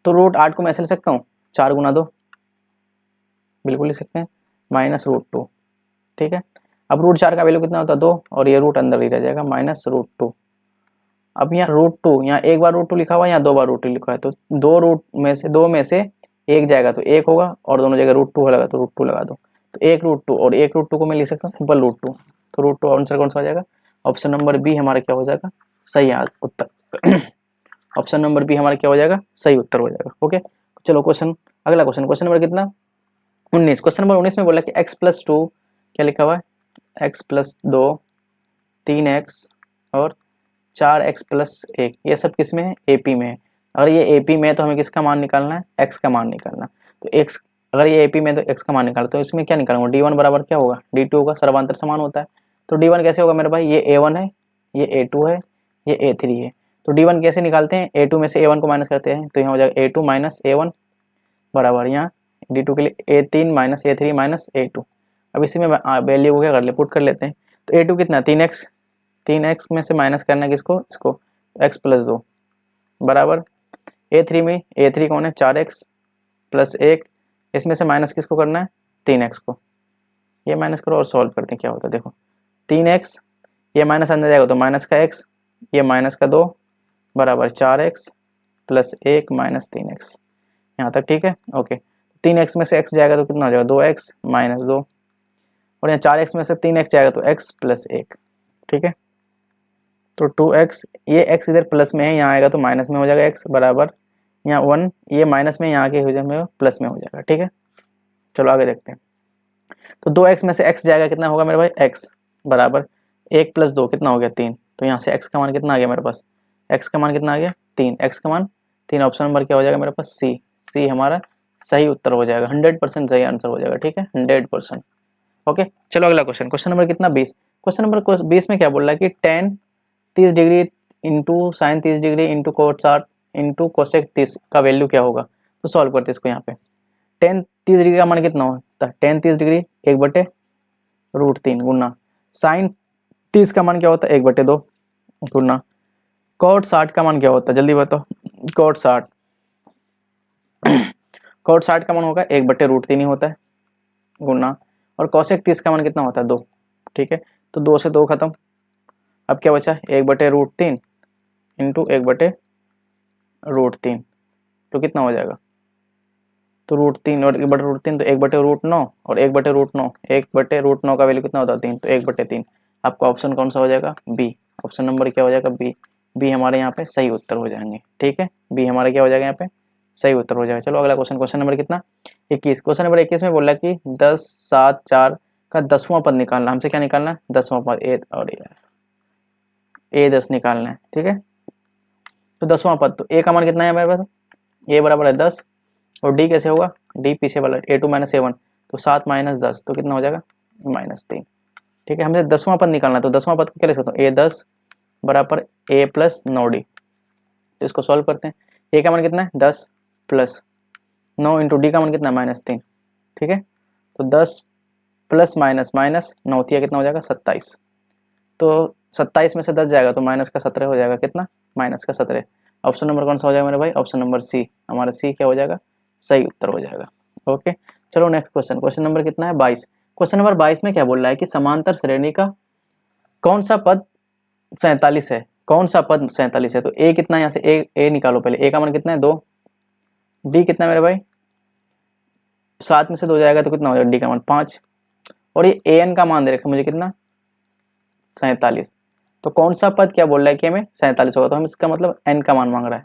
तो √8 को मैं ऐसे लिख सकता हूँ 4 गुना 2, बिल्कुल लिख सकते हैं, माइनस √2, ठीक है। अब √4 का वैल्यू कितना होता है 2, और ये रूट अंदर ही रह जाएगा, माइनस √2। अब यहाँ √2, यहाँ एक बार √2 लिखा हुआ है, यहाँ 2 बार √2 लिखा है, तो 2 में से एक जाएगा तो 1 होगा, और दोनों जगह √2 लगा तो √2 लगा दो, तो 1 √2 और 1 √2 को मैं लिख सकता हूँ सिंपल √2, तो √2 आंसर कौन सा हो जाएगा, ऑप्शन नंबर बी हमारा क्या हो जाएगा, सही उत्तर। ऑप्शन नंबर बी हमारा क्या हो जाएगा, सही उत्तर हो जाएगा। ओके, चलो क्वेश्चन, अगला क्वेश्चन, क्वेश्चन नंबर कितना 19। क्वेश्चन नंबर 19 में बोला कि x+2 क्या लिखा हुआ है, x+2 3x और 4x+1, ये सब किस में है, एपी में है। अगर ये एपी में है तो हमें किसका मान निकालना है, x का मान निकालना। तो x, अगर ये एपी में है तो x का मान निकालना, तो इसमें क्या निकालूंगा, d1 बराबर क्या होगा, d2 होगा, सर्वांतर समान होता है। तो d1 कैसे होगा मेरे भाई, ये a1 है, ये a2 है, ये a3 है, तो d1 कैसे निकालते हैं, a2 में से a1 को माइनस करते हैं, तो यहाँ हो जाएगा a2 माइनस a1 बराबर, यहाँ d2 के लिए a3 minus a3 minus a2। अब इसी में वैल्यू को क्या कर ले, पुट कर लेते हैं। तो a2 कितना 3x, 3x में से माइनस करना है किसको, इसको, x+2 बराबर a3 कौन है 4x+1, इसमें से माइनस किसको करना है 3x को, ये माइनस करो और सॉल्व करते हैं क्या होता है। देखो 3x, ये माइनस अंदर जाएगा तो माइनस का x, ये माइनस का 2 बराबर 4x+1 माइनस 3x, यहाँ तक ठीक है। ओके, 3x में से x जाएगा तो कितना हो जाएगा 2x माइनस 2, और यहाँ 4x में से 3x जाएगा तो x+1, ठीक है। तो 2x, ये x इधर प्लस में है, यहाँ आएगा तो माइनस में हो जाएगा x बराबर, यहाँ 1, ये माइनस में, यहाँ के हो जाएगा प्लस में हो जाएगा, ठीक है। चलो आगे देखते हैं। तो 2x में से x जाएगा, कितना होगा मेरे भाई x बराबर 1+2 कितना हो गया 3, तो यहाँ से x का मान कितना आ गया मेरे पास, x का मान कितना आ गया 3, x का मान 3, ऑप्शन नंबर क्या हो जाएगा मेरे पास सी हमारा सही उत्तर हो जाएगा, 100% सही आंसर हो जाएगा, ठीक है 100%। ओके, चलो अगला क्वेश्चन, क्वेश्चन नंबर कितना 20। क्वेश्चन नंबर 20 में क्या बोल रहा है कि tan 30 degree into sine 30 degree into coat 60 into cosec 30 का वैल्यू क्या होगा। तो सॉल्व करते हैं इसको। यहाँ पे tan 30 डिग्री का मान कितना होता है, tan 30 डिग्री 1/√3 गुना साइन 30 का मान क्या होता है 1/2 गुना कोट 60 का मान क्या होता है, जल्दी बताओ। कोट 60 का मान होगा 1/√3 ही होता है गुना, और कोसेक 30 का मान कितना होता है 2, ठीक है। तो 2 से 2 खत्म, अब क्या बचा 1/√3 इंटू 1/√3, तो कितना हो जाएगा, तो √3 और 1/√3 तो 1/√9 और 1/√9, 1/√9 का वैल्यू कितना होता है 3, तो 1/3। आपका ऑप्शन कौन सा हो जाएगा, बी। ऑप्शन नंबर क्या हो जाएगा, बी हमारे यहाँ पे सही उत्तर हो जाएंगे, ठीक है। बी हमारा क्या हो जाएगा यहाँ पे सही उत्तर हो जाएगा। चलो अगला क्वेश्चन, क्वेश्चन नंबर कितना 21। क्वेश्चन नंबर 21 में बोला कि 10 7 4 का 10वां पद निकालना। हमसे क्या निकालना है 10वां पद, a10 निकालना है, ठीक है। तो 10वां पद, तो a का मान कितना है मेरे पास, a बराबर है 10, और d कैसे होगा, d पीछे वाला a2 माइनस a1, तो 7 माइनस 10 तो कितना हो जाएगा -3, ठीक है। हमसे 10वां पद निकालना है, तो 10वां पद को क्या लिख सकता हूँ, a10 बराबर a प्लस 9d। तो इसको सॉल्व करते हैं। a का मान कितना है 10 प्लस 9 इंटू डी का मान कितना है -3, ठीक है। तो 10 प्लस माइनस माइनस 9 कितना हो जाएगा 27, तो 27 में से 10 जाएगा तो माइनस का 17 हो जाएगा, कितना -17। ऑप्शन नंबर कौन सा हो जाएगा मेरे भाई, ऑप्शन नंबर सी। हमारा सी क्या हो जाएगा सही उत्तर हो जाएगा। ओके, चलो नेक्स्ट क्वेश्चन, क्वेश्चन नंबर कितना है 22। क्वेश्चन नंबर 22 में क्या बोल रहा है कि समांतर श्रेणी का कौन सा पद 47 है, कौन सा पद 47 है? तो ए कितना है यहाँ से, ए निकालो पहले। ए का मान कितना है 2, डी कितना है मेरे भाई 7 में से 2 जाएगा तो कितना हो जाएगा डी का मान 5, और ये ए एन का मान दे रखा मुझे कितना 47। तो कौन सा पद क्या बोल रहा है कि हमें 47 होगा, तो हम इसका मतलब एन का मान मांग रहा है,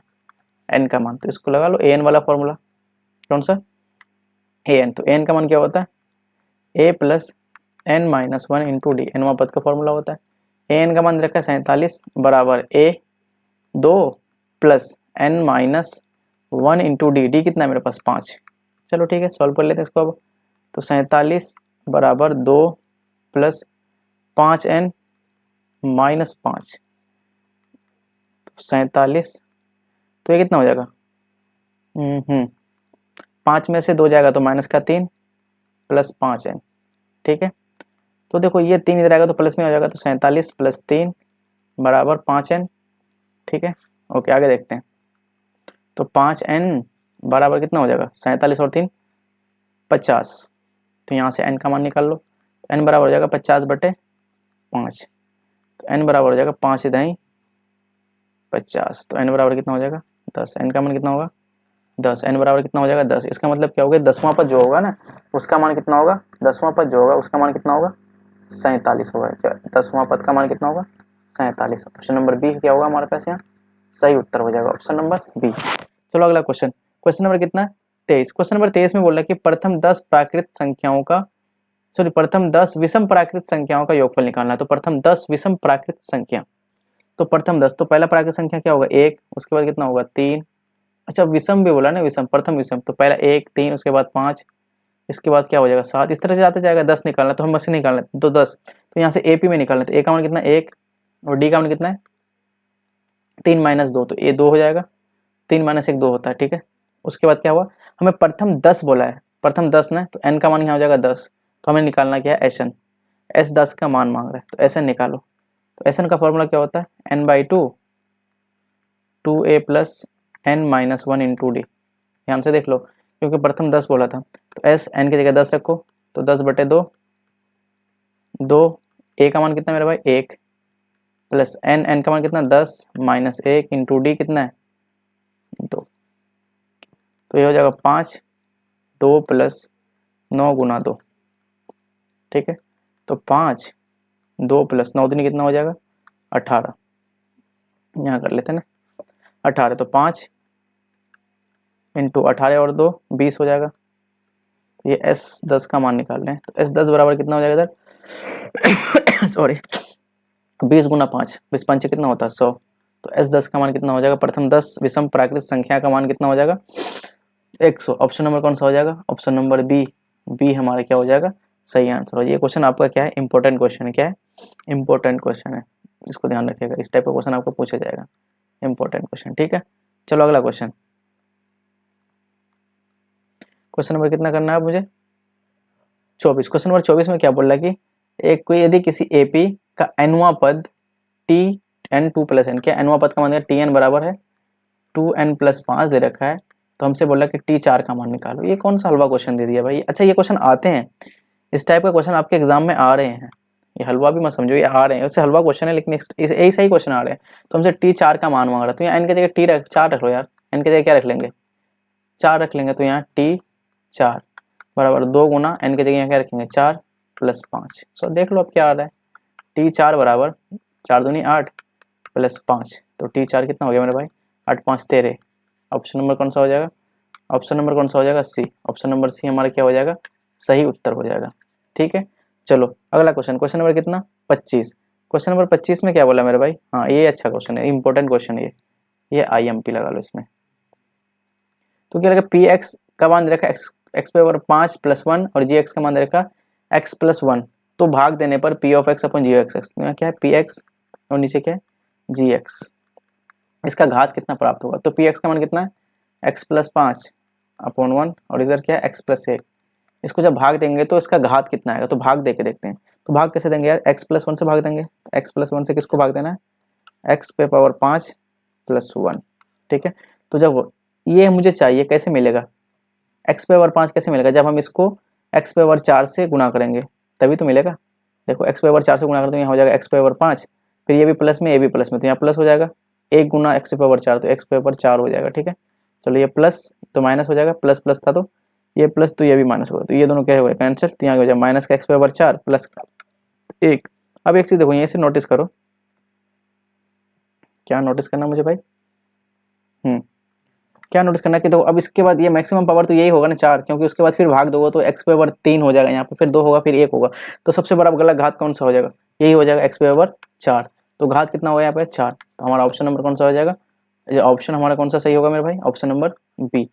एन का मान। तो इसको लगा लो ए एन वाला फॉर्मूला, कौन सा ए एन। तो ए एन का मान क्या होता है a plus N minus 1 into d, एनवा पद का फॉर्मूला होता है। ए एन का मान रखा है 47 बराबर A 2 plus N minus 1 into D, D कितना है मेरे पास 5। चलो ठीक है, सॉल्व कर लेते हैं इसको अब। तो 47 बराबर 2 प्लस 5n माइनस 5, 47, तो ये कितना हो जाएगा 5 में से 2 जाएगा तो माइनस का 3 प्लस 5n, ठीक है। तो देखो ये 3 इधर आएगा तो प्लस में हो जाएगा, तो 47 प्लस 3 बराबर 5n, ठीक है। ओके आगे देखते हैं। तो 5n बराबर कितना हो जाएगा 47 और 3 50, तो यहाँ से n का मान निकाल लो। n बराबर हो जाएगा 50/5, तो n बराबर हो जाएगा 5 दही 50, तो n बराबर कितना हो जाएगा 10। n का मान कितना होगा 10, n बराबर कितना हो जाएगा 10। इसका मतलब क्या हो गया 10वां पद जो होगा ना उसका मान कितना होगा, 10वां पद जो होगा उसका मान कितना होगा 47 होगा। 10वां पद का मान कितना होगा 47। ऑप्शन नंबर बी क्या होगा हमारे पास यहाँ सही उत्तर हो जाएगा, ऑप्शन नंबर बी। चलो अगला क्वेश्चन, क्वेश्चन नंबर कितना है 23। क्वेश्चन नंबर 23 में बोल रहा है कि प्रथम 10 प्राकृत संख्याओं का प्रथम 10 विषम प्राकृत संख्याओं का योगफल निकालना है। तो प्रथम 10 विषम प्राकृत संख्या, तो प्रथम 10, तो पहला प्राकृत संख्या क्या होगा 1, उसके बाद कितना होगा 3, अच्छा विषम भी बोला ना, विषम प्रथम विषम, तो पहला 1 3 उसके बाद 5, इसके बाद क्या हो जाएगा 7, इस तरह से जाते जाएगा। 10 निकालना तो हम बस से निकालना है, तो 10, तो यहाँ से एपी में निकालना है। तो ए का मान कितना 1 और डी का मान कितना है 3 माइनस 2, तो ए 2 हो जाएगा, 3 माइनस 1 2 होता है, ठीक है। उसके बाद क्या हुआ हमें प्रथम 10 बोला है, प्रथम 10 ना, तो एन का मान यहाँ हो जाएगा 10, तो हमें निकालना क्या है एस एन, एस 10 का मान मांग रहा है, तो एस एन निकालो। तो एस एन का फॉर्मूला क्या होता है n/2 2a plus N minus 1 into D. ध्यान से देख लो क्योंकि प्रथम 10 बोला था, तो एस एन की जगह 10 रखो, तो 10/2 2, ए का मान कितना मेरा भाई 1 प्लस एन, एन का मान कितना 10 माइनस 1 इंटू डी कितना है 2, तो ये हो जाएगा 5 2 प्लस 9 गुना 2, ठीक है। तो 5 2 प्लस 9 दिन कितना हो जाएगा 18, यहाँ कर लेते हैं ना 18, तो 5 इंटू 18 और 2 20 हो जाएगा। तो ये एस 10 का मान निकाल रहे हैं, तो एस 10 बराबर कितना हो जाएगा इधर सॉरी 20 गुना 5, 20 5 कितना होता है 100, तो एस 10 का मान कितना हो जाएगा प्रथम 10 विषम प्राकृत संख्या का मान कितना हो जाएगा 100। ऑप्शन नंबर कौन सा हो जाएगा ऑप्शन नंबर बी, बी हमारा क्या हो जाएगा सही आंसर हो। ये क्वेश्चन आपका क्या है इंपॉर्टेंट क्वेश्चन है, क्या है इंपॉर्टेंट क्वेश्चन है, इसको ध्यान रखिएगा, इस टाइप का क्वेश्चन आपको पूछा जाएगा, इंपॉर्टेंट क्वेश्चन, ठीक है। चलो अगला क्वेश्चन, क्वेश्चन नंबर कितना करना है मुझे 24। क्वेश्चन नंबर 24 में क्या बोल रहा है कि एक कोई यदि किसी एपी का एनवा पद टी एन 2 प्लस एन, क्या एनवा पद का मान टी एन बराबर है 2n प्लस 5 दे रखा है, तो हमसे बोला कि टी 4 का मान निकालो। ये कौन सा हलवा क्वेश्चन दे दिया भाई। अच्छा ये क्वेश्चन आते हैं, इस टाइप का क्वेश्चन आपके एग्जाम में आ रहे हैं, ये हलवा भी मत समझो, ये आ रहे हैं, उससे हलवा क्वेश्चन है लेकिन यही सही क्वेश्चन आ रहे हैं। तो हमसे टी 4 का मान मांग रहा है, तो यहाँ एन की जगह टी 4 रख लो यार, एन की जगह क्या रख लेंगे 4 रख लेंगे, तो यहाँ टी 4 बराबर 2 गुना एन की जगह यहाँ क्या रखेंगे 4 प्लस 5। सो देख लो अब क्या आ रहा है टी 4 बराबर 4 दूनी 8 प्लस 5, तो टी 4 कितना हो गया मेरे भाई 8 5 13। ऑप्शन नंबर कौन सा हो जाएगा ऑप्शन नंबर कौन सा हो जाएगा सी, ऑप्शन नंबर सी हमारा क्या हो जाएगा सही उत्तर हो जाएगा, ठीक है। चलो अगला क्वेश्चन, क्वेश्चन नंबर कितना 25। क्वेश्चन नंबर 25 में क्या बोला मेरे भाई, हाँ ये अच्छा क्वेश्चन है, इंपॉर्टेंट क्वेश्चन है ये IMP लगा लो इसमें। तो क्या लगा पी एक्स का मान दे रखा एक्स पे 5 प्लस 1 और जी एक्स का मान दे रखा एक्स प्लस 1, तो भाग देने पर P of X upon G X X, तो यहाँ क्या है पी एक्स और नीचे क्या है जी एक्स, इसका घात कितना प्राप्त होगा। तो पी एक्स का मान कितना है एक्स प्लस 5 अपॉन 1 और इधर क्या है एक्स प्लस 1, इसको जब भाग देंगे तो इसका घात कितना आएगा, तो भाग दे के देखते हैं। तो भाग कैसे देंगे यार एक्स प्लस 1 से भाग देंगे, एक्स प्लस 1 से किसको भाग देना है एक्स पे पावर 5 प्लस 1, ठीक है। तो जब ये मुझे चाहिए कैसे मिलेगा एक्स पे पावर 5 कैसे मिलेगा, जब हम इसको एक्स पे पावर 4 से गुना करेंगे तभी तो मिलेगा। देखो एक्स पे पावर 4 से गुना करते हैं, यहाँ हो जाएगा एक्स पे पावर 5 फिर ये भी प्लस में, ये भी प्लस में, तो यहाँ प्लस हो जाएगा 1 गुना एक्स पावर 4, तो एक्स पावर 4 हो जाएगा। ठीक है, चलो ये प्लस तो माइनस हो जाएगा, प्लस प्लस था तो ये प्लस, तो ये भी माइनस होगा, तो ये दोनों क्या हो गया कैंसिल, तो यहाँ हो जाएगा माइनस का एक्स पावर 4 प्लस का 1। अब एक चीज़ देखो, ये से नोटिस करो, क्या नोटिस करना मुझे भाई, क्या नोटिस करना कि, तो अब इसके बाद ये मैक्सिमम पावर तो यही होगा ना 4, क्योंकि उसके बाद फिर भाग दोगे तो एक्स पावर 3 हो जाएगा यहाँ पे, फिर 2 होगा, फिर 1 होगा, तो सबसे बड़ा गलत घात कौन सा हो जाएगा, यही हो जाएगा एक्स पावर 4। तो घात कितना होगा यहाँ पे 4, तो हमारा ऑप्शन नंबर कौन सा हो जाएगा, ऑप्शन हमारा कौन सा सही होगा मेरे भाई, ऑप्शन नंबर बी।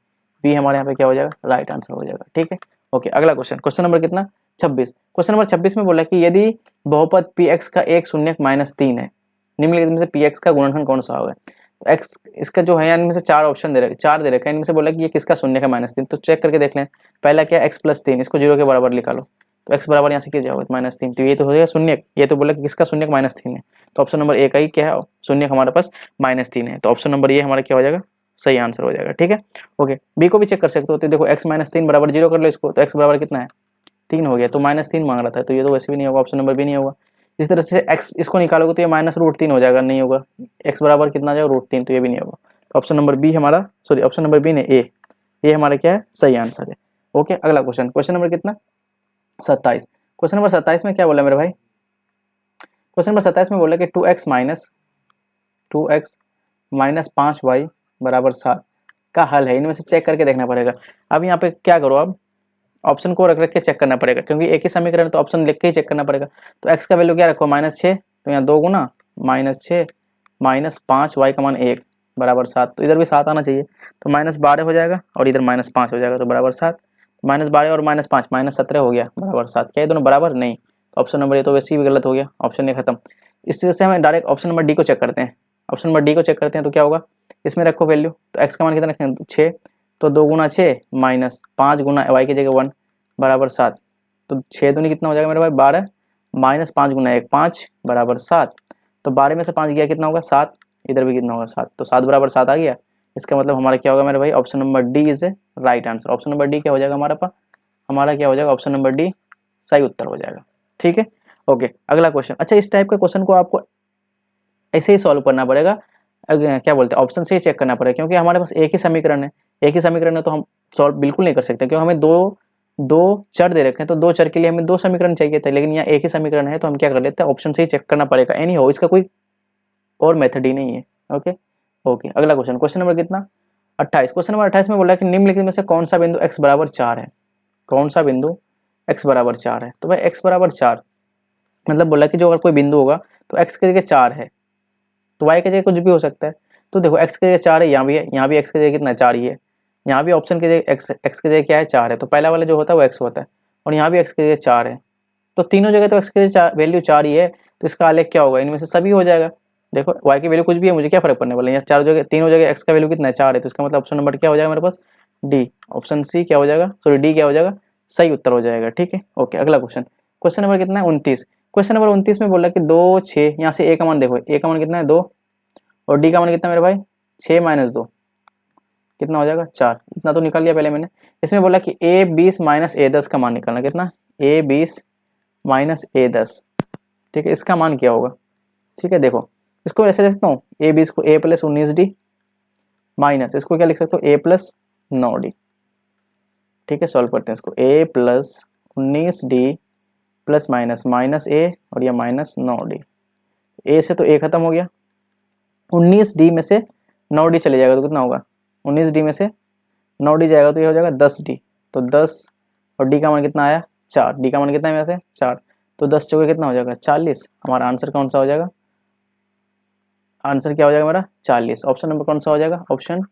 बी हमारे यहाँ पे क्या हो जाएगा, राइट आंसर हो जाएगा। ठीक है, ओके, अगला क्वेश्चन, क्वेश्चन नंबर कितना 26। क्वेश्चन नंबर 26 में बोला कि यदि बहुपद पी एक्स का एक शून्य माइनस 3 है, निम्नलिखित में से पी एक्स का गुणनखंड कौन सा होगा। तो एक्स इसका जो है इनमें से 4 ऑप्शन दे रखे, 4 दे रखे हैं, इनमें से बोला कि ये किसका शून्य का माइनस 3, तो चेक करके देख लें। पहला क्या एक्स प्लस 3, इसको 0 के बराबर लिखा लो, तो एक्स बराबर यहाँ से क्या जाओगे माइनस 3, तो ये तो हो जाएगा शून्य, ये तो बोला कि किसका शून्य माइनस 3 है, तो ऑप्शन नंबर ए का ही क्या है शून्य हमारे पास माइनस 3 है, तो ऑप्शन नंबर ये हमारा क्या हो जाएगा, सही आंसर हो जाएगा। ठीक है, ओके, बी को भी चेक कर सकते हो, तो देखो एक्स माइनस 3 बराबर 0 कर लो इसको, तो एक्स बराबर कितना है 3 हो गया, तो माइनस 3 मांग रहा था, तो ये तो वैसे भी नहीं होगा, ऑप्शन नंबर भी नहीं होगा। इस तरह से एक्स इसको निकालोगे तो ये माइनस रूट 3 हो जाएगा, नहीं होगा, एक्स बराबर कितना जाएगा रूट 3, तो ये भी नहीं होगा, तो ऑप्शन नंबर बी हमारा, सॉरी ऑप्शन नंबर बी ने ए, ये हमारा क्या है सही आंसर है। ओके, अगला क्वेश्चन, क्वेश्चन नंबर कितना 27। क्वेश्चन नंबर 27 में क्या बोला मेरे भाई, क्वेश्चन नंबर 27 में बोला कि 2x माइनस 5y बराबर 7 का हल है, इनमें से चेक करके देखना पड़ेगा। अब यहाँ पे क्या करो, अब ऑप्शन को रख रख के चेक करना पड़ेगा, क्योंकि एक ही समीकरण तो ऑप्शन लिख के ही चेक करना पड़ेगा। तो x का वैल्यू क्या रखो -6, तो यहाँ 2 गुना -6 माइनस 5y का मान 1 बराबर 7, तो इधर भी 7 आना चाहिए, तो -12 हो जाएगा और इधर -5 हो जाएगा, तो बराबर 7, -12 और -5 -17 हो गया बराबर 7, क्या ये दोनों बराबर नहीं, तो ऑप्शन नंबर ये तो वैसे ही गलत हो गया, ऑप्शन ए खत्म। इस तरह से हमें डायरेक्ट ऑप्शन नंबर डी को चेक करते हैं, ऑप्शन नंबर डी को चेक करते हैं, तो क्या होगा इसमें रखो वैल्यू, तो एक्स का मान कितना रखें 6, तो 2 गुना 6 माइनस 5 गुना वाई की जगह 1 बराबर 7, तो 6 दूनी कितना हो जाएगा मेरे भाई 12 माइनस 5 गुना 1 5 बराबर 7, तो 12 में से 5 गया कितना होगा 7, इधर भी कितना होगा 7, तो 7 बराबर 7 आ गया, इसका मतलब हमारा क्या होगा मेरे भाई option number D is a right answer. Option number D क्या हो जाएगा हमारा पास, हमारा क्या हो जाएगा ऑप्शन नंबर डी सही उत्तर हो जाएगा। ठीक है, ओके, अगला क्वेश्चन। अच्छा, इस टाइप के क्वेश्चन को आपको ऐसे ही सॉल्व करना पड़ेगा, क्या बोलते हैं ऑप्शन से ही चेक करना पड़ेगा, क्योंकि हमारे पास एक ही समीकरण है, एक ही समीकरण है तो हम सॉल्व बिल्कुल नहीं कर सकते, क्योंकि हमें दो चर दे रखे हैं, तो 2 चर के लिए हमें 2 समीकरण चाहिए थे, लेकिन यहाँ एक ही समीकरण है, तो हम क्या कर लेते हैं ऑप्शन से ही चेक करना पड़ेगा, एनी हो इसका कोई और मेथड ही नहीं है। ओके ओके, अगला क्वेश्चन, क्वेश्चन नंबर कितना 28। क्वेश्चन नंबर 28 में बोला कि निम्नलिखित में से कौन सा बिंदु x बराबर 4 है, कौन सा बिंदु x बराबर 4 है, तो भाई x बराबर 4 मतलब बोला कि जो अगर कोई बिंदु होगा तो x की जगह 4 है, तो y की जगह कुछ भी हो सकता है, तो देखो x की जगह 4 है, यहाँ भी है, यहाँ भी x की जगह कितना 4 ही है, यहाँ भी ऑप्शन की जगह x की जगह क्या है 4 है, तो पहला वाला जो होता है वो x होता है, और यहाँ भी x की जगह 4 है, तो तीनों जगह तो x की वैल्यू 4 ही है, तो इसका आलेख क्या होगा इनमें से सभी हो जाएगा। देखो y की वैल्यू कुछ भी है, मुझे क्या फर्क पड़ने वाला है, यहाँ चारों जगह तीनों जगह x का वैल्यू कितना है 4 है, तो इसका मतलब ऑप्शन नंबर क्या हो जाएगा मेरे पास डी, ऑप्शन सी क्या हो जाएगा, सॉरी डी क्या हो जाएगा सही उत्तर हो जाएगा। ठीक है, ओके, अगला क्वेश्चन, क्वेश्चन नंबर कितना है 29। क्वेश्चन नंबर 29 में बोला कि 2 6, यहाँ से a का मान देखो, a का मान कितना है 2 और d का मान कितना मेरे भाई 6 माइनस 2 कितना हो जाएगा 4, इतना तो निकाल लिया पहले मैंने। इसमें बोला कि a 20 माइनस a 10 का मान निकालना, कितना a 20 माइनस a 10, ठीक है, इसका मान क्या होगा। ठीक है, देखो इसको ऐसे लिख सकता हूँ a 20 को a प्लस 19d माइनस इसको क्या लिख सकते हो a प्लस 9d। ठीक है, सॉल्व करते हैं इसको, a plus 19d plus minus minus a और यह माइनस 9d, a से तो a खत्म हो गया, 19d में से 9d चले जाएगा तो कितना होगा 19d में से 9d जाएगा तो ये हो जाएगा 10d, तो 10 और d का मान कितना आया 4, d का मान कितना है मेरे से 4, तो 10 चौके कितना हो जाएगा 40, हमारा आंसर कौन सा हो जाएगा, आंसर क्या हो जाएगा मेरा 40, ऑप्शन नंबर कौन सा हो जाएगा ऑप्शन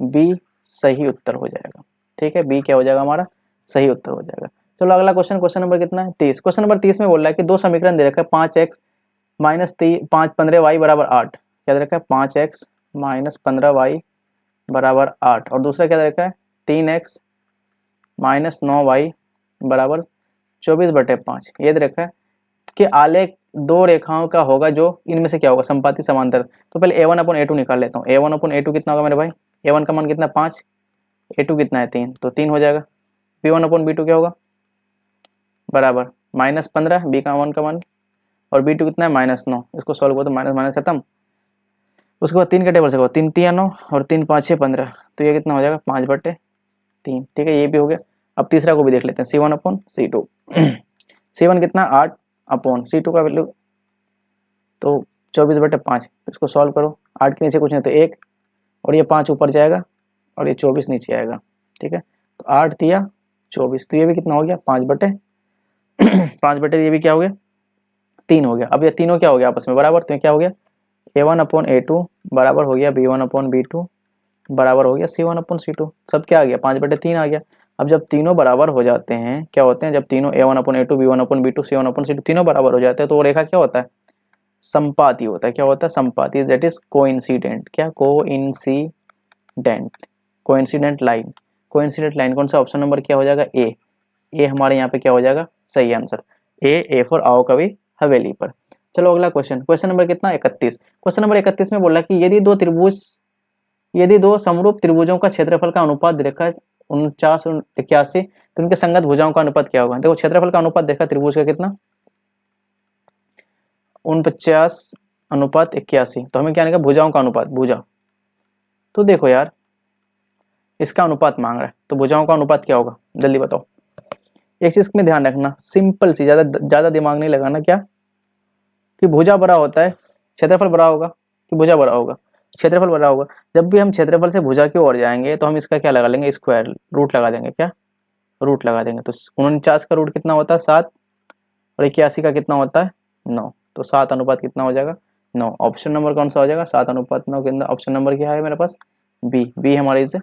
बी सही उत्तर हो जाएगा। ठीक है, बी क्या हो जाएगा हमारा सही उत्तर हो जाएगा। चलो अगला क्वेश्चन, क्वेश्चन नंबर कितना है 30। क्वेश्चन नंबर 30 में बोल रहा है कि दो समीकरण दे रखा है 5x माइनस 15y बराबर 8, क्या दे रखा है 5x माइनस 15y बराबर 8, और दूसरा क्या दे रखा है 3x माइनस 9y बराबर 24/5, ये दे रखा है कि आलेख दो रेखाओं का होगा जो इनमें से क्या होगा संपाती समांतर। तो पहले a1/a2 निकाल लेता हूँ, a1/a2 कितना होगा मेरे भाई, a1 का मान कितना 5, a2 कितना है 3, तो 3 हो जाएगा। b1/b2 क्या होगा बराबर -15, b का मान और B2 कितना है -9। इसको सॉल्व करो तो माइनस माइनस खत्म। उसके बाद 3 के टेबल से करो, 3 3 9 और 3 5 6 15, तो ये कितना हो जाएगा 5/3। ठीक है, ये भी हो गया। अब तीसरा को भी देख लेते हैं, C1/C2। C1 कितना 8/C2 का वैल्यू तो 24/5। इसको सॉल्व करो, 8 के नीचे कुछ नहीं तो 1, और ये 5 ऊपर जाएगा और ये 24 नीचे आएगा। ठीक है, तो 8 दिया 24, तो ये भी कितना हो गया 5/5, ये भी क्या हो गया 3 हो गया। अब ये तीनों क्या हो गया आपस में बराबर, तो क्या हो गया A1/A2 बराबर हो गया B1/B2 बराबर हो गया C1/C2। सब क्या आ गया 5/3 आ गया। अब जब तीनों बराबर हो जाते हैं, क्या होते हैं, जब तीनों A1/A2 B1/B2 C1/C2 तीनों बराबर हो जाते हैं तो वो रेखा क्या होता है, संपाती होता है। क्या होता है, संपाती, दैट इज कोइंसिडेंट। क्या, कोइंसिडेंट लाइन। कोइंसिडेंट लाइन कौन सा, ऑप्शन नंबर क्या हो जाएगा ए हमारे यहाँ पे क्या हो जाएगा सही आंसर। ए फॉर आओ कभी हवेली पर। चलो अगला क्वेश्चन, क्वेश्चन नंबर कितना 31। क्वेश्चन नंबर 31 में बोला कि यदि दो समरूप त्रिभुजों का क्षेत्रफल का अनुपात देखा 49 और 81, तो उनके संगत भुजाओं का अनुपात क्या होगा। देखो क्षेत्रफल का अनुपात देखा त्रिभुज का कितना 49/81, तो हमें क्या निकला भुजाओं का अनुपात, भुजा। तो देखो यार इसका अनुपात मांग रहा है, तो भुजाओं का अनुपात क्या होगा जल्दी बताओ। एक चीज में ध्यान रखना, सिंपल सी, ज्यादा दिमाग नहीं लगाना, क्या कि भुजा बड़ा होता है क्षेत्रफल बड़ा होगा, कि भुजा बड़ा होगा क्षेत्रफल बड़ा होगा। जब भी हम क्षेत्रफल से भुजा की ओर जाएंगे तो हम इसका क्या लगा लेंगे, स्क्वायर रूट लगा देंगे। क्या, रूट लगा देंगे। तो 49 का रूट कितना होता है 7, और 81 का कितना होता है 9, तो 7 अनुपात कितना हो जाएगा 9। ऑप्शन नंबर कौन सा हो जाएगा 7/9 के अंदर ऑप्शन नंबर क्या है मेरे पास बी हमारे इसे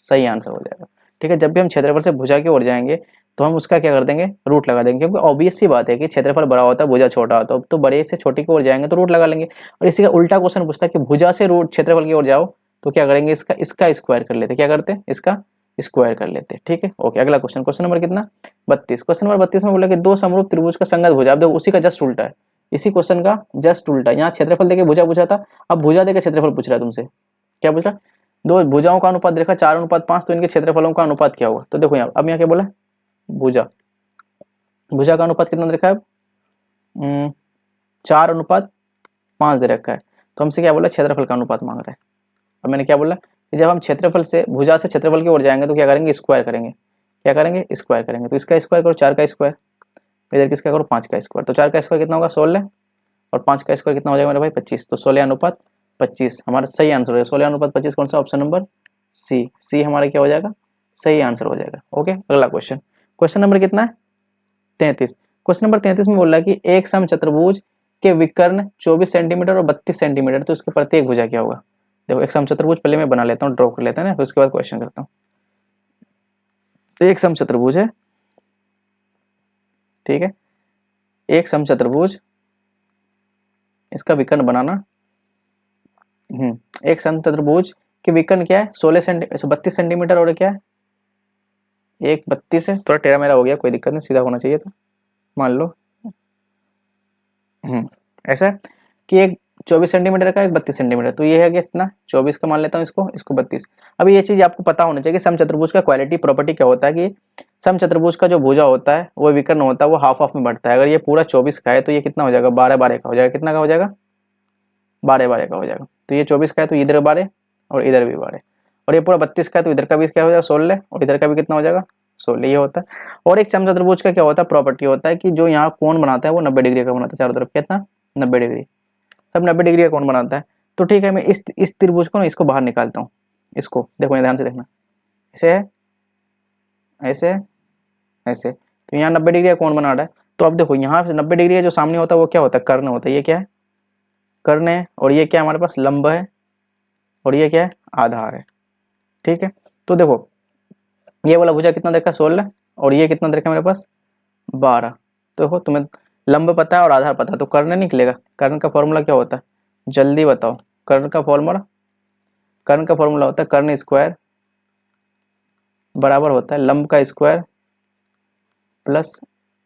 सही आंसर हो जाएगा। ठीक है, जब भी हम क्षेत्रफल से भुजा की ओर जाएंगे तो हम उसका क्या कर देंगे, रूट लगा देंगे, क्योंकि ऑब्वियस सी बात है कि क्षेत्रफल बड़ा होता है भुजा छोटा होता है, तो बड़े से छोटे की ओर जाएंगे तो रूट लगा लेंगे। और इसी का उल्टा क्वेश्चन पूछता है कि भुजा से रूट क्षेत्रफल की ओर जाओ तो क्या करेंगे, इसका स्क्वायर कर लेते, क्या करते हैं इसका स्क्वायर कर लेते। ठीक है, ओके। अगला क्वेश्चन, क्वेश्चन नंबर कितना 32। क्वेश्चन नंबर 32 में बोला कि दो समरूप त्रिभुज का संगत भुजा, अब देखो उसी का जस्ट उल्टा है, इसी क्वेश्चन का जस्ट उल्टा। यहाँ क्षेत्रफल देके भुजा पूछा था, अब भुजा देके क्षेत्रफल पूछ रहा है तुमसे। क्या पूछ रहा, दो भुजाओं का अनुपात देखा 4/5, तो इनके क्षेत्रफलों का अनुपात क्या होगा। तो देखो यहाँ अब यहाँ क्या बोला, भुजा भुजा का अनुपात कितना देखा है 4/5 दे रखा है, तो हमसे क्या बोला क्षेत्रफल का अनुपात मांग रहा है। अब मैंने क्या बोला कि जब हम क्षेत्रफल से भुजा से क्षेत्रफल की ओर जाएंगे तो क्या करेंगे स्क्वायर करेंगे। क्या करेंगे स्क्वायर करेंगे, तो इसका स्क्वायर करो 4 का स्क्वायर, इधर किसका करो 5 का स्क्वायर, तो 4 का स्क्वायर कितना होगा 16, और 5 का स्क्वायर कितना हो जाएगा मेरे भाई 25, तो 16/25 हमारा सही आंसर हो जाएगा। 16/25 कौन सा, ऑप्शन नंबर सी हमारा क्या हो जाएगा सही आंसर हो जाएगा। ओके, अगला क्वेश्चन, क्वेश्चन नंबर कितना है 33। क्वेश्चन नंबर 33 में बोल रहा है कि एक समचतुर्भुज के विकर्ण 24 सेंटीमीटर और 32 सेंटीमीटर, तो इसके प्रत्येक भुजा क्या होगा। देखो एक समचतुर्भुज पहले मैं बना लेता हूँ, ड्रॉ कर लेते हैं ना, फिर उसके बाद क्वेश्चन करता हूँ। तो एक समचतुर्भुज है, ठीक है, एक समचतुर्भुज, इसका विकर्ण बनाना, एक समचतुर्भुज के विकर्ण क्या है 32 सेंटीमीटर, और क्या है एक 32 है, थोड़ा टेढ़ा मेरा हो गया, कोई दिक्कत नहीं, सीधा होना चाहिए था, मान लो ऐसा है कि एक 24 सेंटीमीटर का एक 32 सेंटीमीटर, तो ये है कि इतना 24 का मान लेता हूँ, इसको 32। अब ये चीज आपको पता होना चाहिए कि समचतुर्भुज का क्वालिटी प्रॉपर्टी क्या होता है, कि समचतुर्भुज का जो भुजा होता है वो विकर्ण होता है वो हाफ हाफ में बढ़ता है। अगर ये पूरा 24 का है तो ये कितना हो जाएगा 12/12 का हो जाएगा, कितना का हो जाएगा 12/12 का हो जाएगा। तो ये 24 का है तो इधर 12 और इधर भी 12, और ये पूरा 32 का है तो इधर का भी क्या हो जाएगा 16, और इधर का भी कितना हो जाएगा 16, ये होता है। और एक समचतुर्भुज का क्या होता है प्रॉपर्टी होता है कि जो यहाँ कोण बनाता है वो 90 डिग्री का बनाता है, चारों तरफ कितना 90 डिग्री, सब 90 डिग्री का कोण बनाता है। तो ठीक है, मैं इस त्रिभुज को ना इसको बाहर निकालता हूँ, इसको देखो ध्यान से देखना, ऐसे है ऐसे है ऐसे, तो यहाँ 90 डिग्री का कोण बना रहा है। तो अब देखो यहाँ से 90 डिग्री का जो सामने होता है वो क्या होता है कर्ण होता है, ये क्या है कर्ण है, और ये क्या हमारे पास लंब है, और ये क्या है आधार है। ठीक है, तो देखो ये वाला भुजा कितना देखा 16, और ये कितना देखा मेरे पास 12। तो देखो तुम्हें लंब पता है और आधार पता है, तो कर्ण निकलेगा। कर्ण का फॉर्मूला क्या होता है जल्दी बताओ, कर्ण का फॉर्मूला होता है कर्ण स्क्वायर बराबर होता है लंब का स्क्वायर प्लस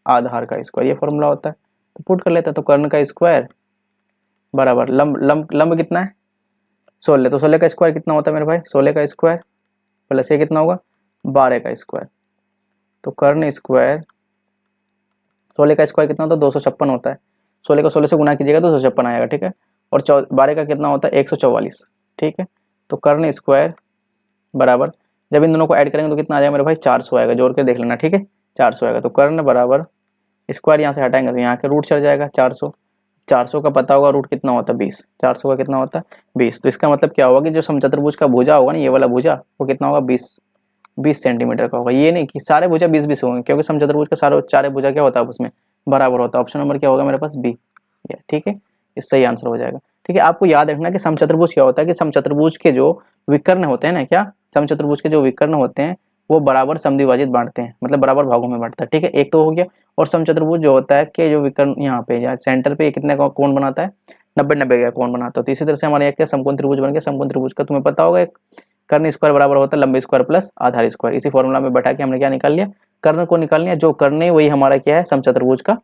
आधार का स्क्वायर, ये फॉर्मूला होता है। तो पुट कर लेते हैं, तो कर्ण का स्क्वायर बराबर लंब कितना है 16, तो 16 का स्क्वायर कितना होता है मेरे भाई 16 का स्क्वायर प्लस ये कितना होगा 12 का स्क्वायर, तो कर्ण स्क्वायर 16 का स्क्वायर कितना होता है 256 होता है, 16 को 16 से गुना कीजिएगा तो 256 आएगा, ठीक है। और 12 का कितना होता है 144, ठीक है। तो कर्ण स्क्वायर बराबर, जब इन दोनों को ऐड करेंगे तो कितना आ जाएगा मेरे भाई 400 आएगा, जोड़ के देख लेना, ठीक है। 400 आएगा। तो कर्ण बराबर स्क्वायर यहाँ से हटाएंगे तो यहाँ के रूट चढ़ जाएगा 400। 400 का पता होगा रूट कितना होता है 20, 400 का कितना होता है 20। तो इसका मतलब क्या होगा कि जो समचतुर्भुज का भुजा होगा ना, ये वाला भुजा, वो कितना होगा 20 सेंटीमीटर का होगा। ये नहीं कि सारे भुजा 20-20 होंगे, क्योंकि समचतुर्भुज का सारे भुजा क्या होता है उसमें बराबर होता है। ऑप्शन नंबर क्या होगा मेरे पास बी, ठीक है। इस सही आंसर हो जाएगा, ठीक है। आपको याद रखना कि समचतुर्भुज क्या होता है कि समचतुर्भुज के जो विकर्ण होते हैं ना, क्या समचतुर्भुज के जो विकर्ण होते हैं वो बराबर समद्विभाजित बांटते हैं, मतलब बराबर भागों में बांटता है, ठीक है। एक तो हो गया। और समचतुर्भुज जो होता है कि जो विकर्ण यहाँ पे या सेंटर पे कितने का कोण बनाता है 90-90 का कोण बनाता है। तो इसी तरह से हमारे यहाँ क्या समकोण त्रिभुज बन गया। समकोण त्रिभुज का तुम्हें पता होगा एक कर्ण स्क्वायर बराबर होता है लंबे स्क्वायर प्लस आधार स्क्वायर। इसी फॉर्मूला में बैठा के हमने क्या निकाल लिया, कर्ण को निकाल लिया। जो कर्ण है वही हमारा क्या है समचतुर्भुज का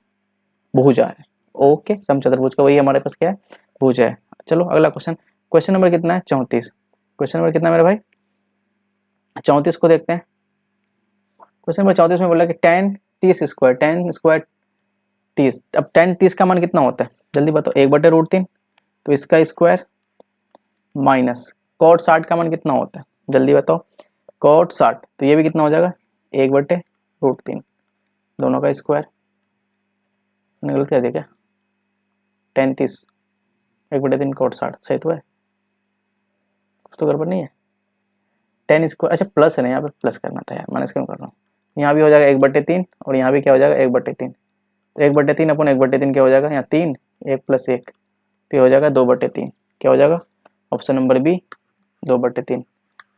भुजा है। ओके, समचतुर्भुज का वही हमारे पास क्या है भुजा है। चलो अगला क्वेश्चन, क्वेश्चन नंबर कितना है 34। क्वेश्चन नंबर कितना है मेरे भाई 34 को देखते हैं। क्वेश्चन नंबर 34 में बोला कि tan 30 स्क्वायर, tan स्क्वायर 30। अब tan 30 का मान कितना होता है जल्दी बताओ, 1/√3। तो इसका स्क्वायर माइनस cot 60 का मान कितना होता है जल्दी बताओ, cot 60। तो ये भी कितना हो जाएगा 1/√3, दोनों का स्क्वायर। मैंने गलत कह दिया क्या, tan 30 1/3 cot 60 सही तो है, कुछ तो गड़बड़ नहीं है। tan स्क्वायर अच्छा प्लस है ना, यहाँ पे प्लस करना था यार, माइनस क्यों कर रहा हूँ। यहाँ भी हो जाएगा 1/3 और यहाँ भी क्या हो जाएगा 1/3। तो 1/3 अपन 1/3 क्या हो जाएगा यहाँ 3, 1 + 1 तो हो जाएगा 2/3। क्या हो जाएगा option number B 2/3।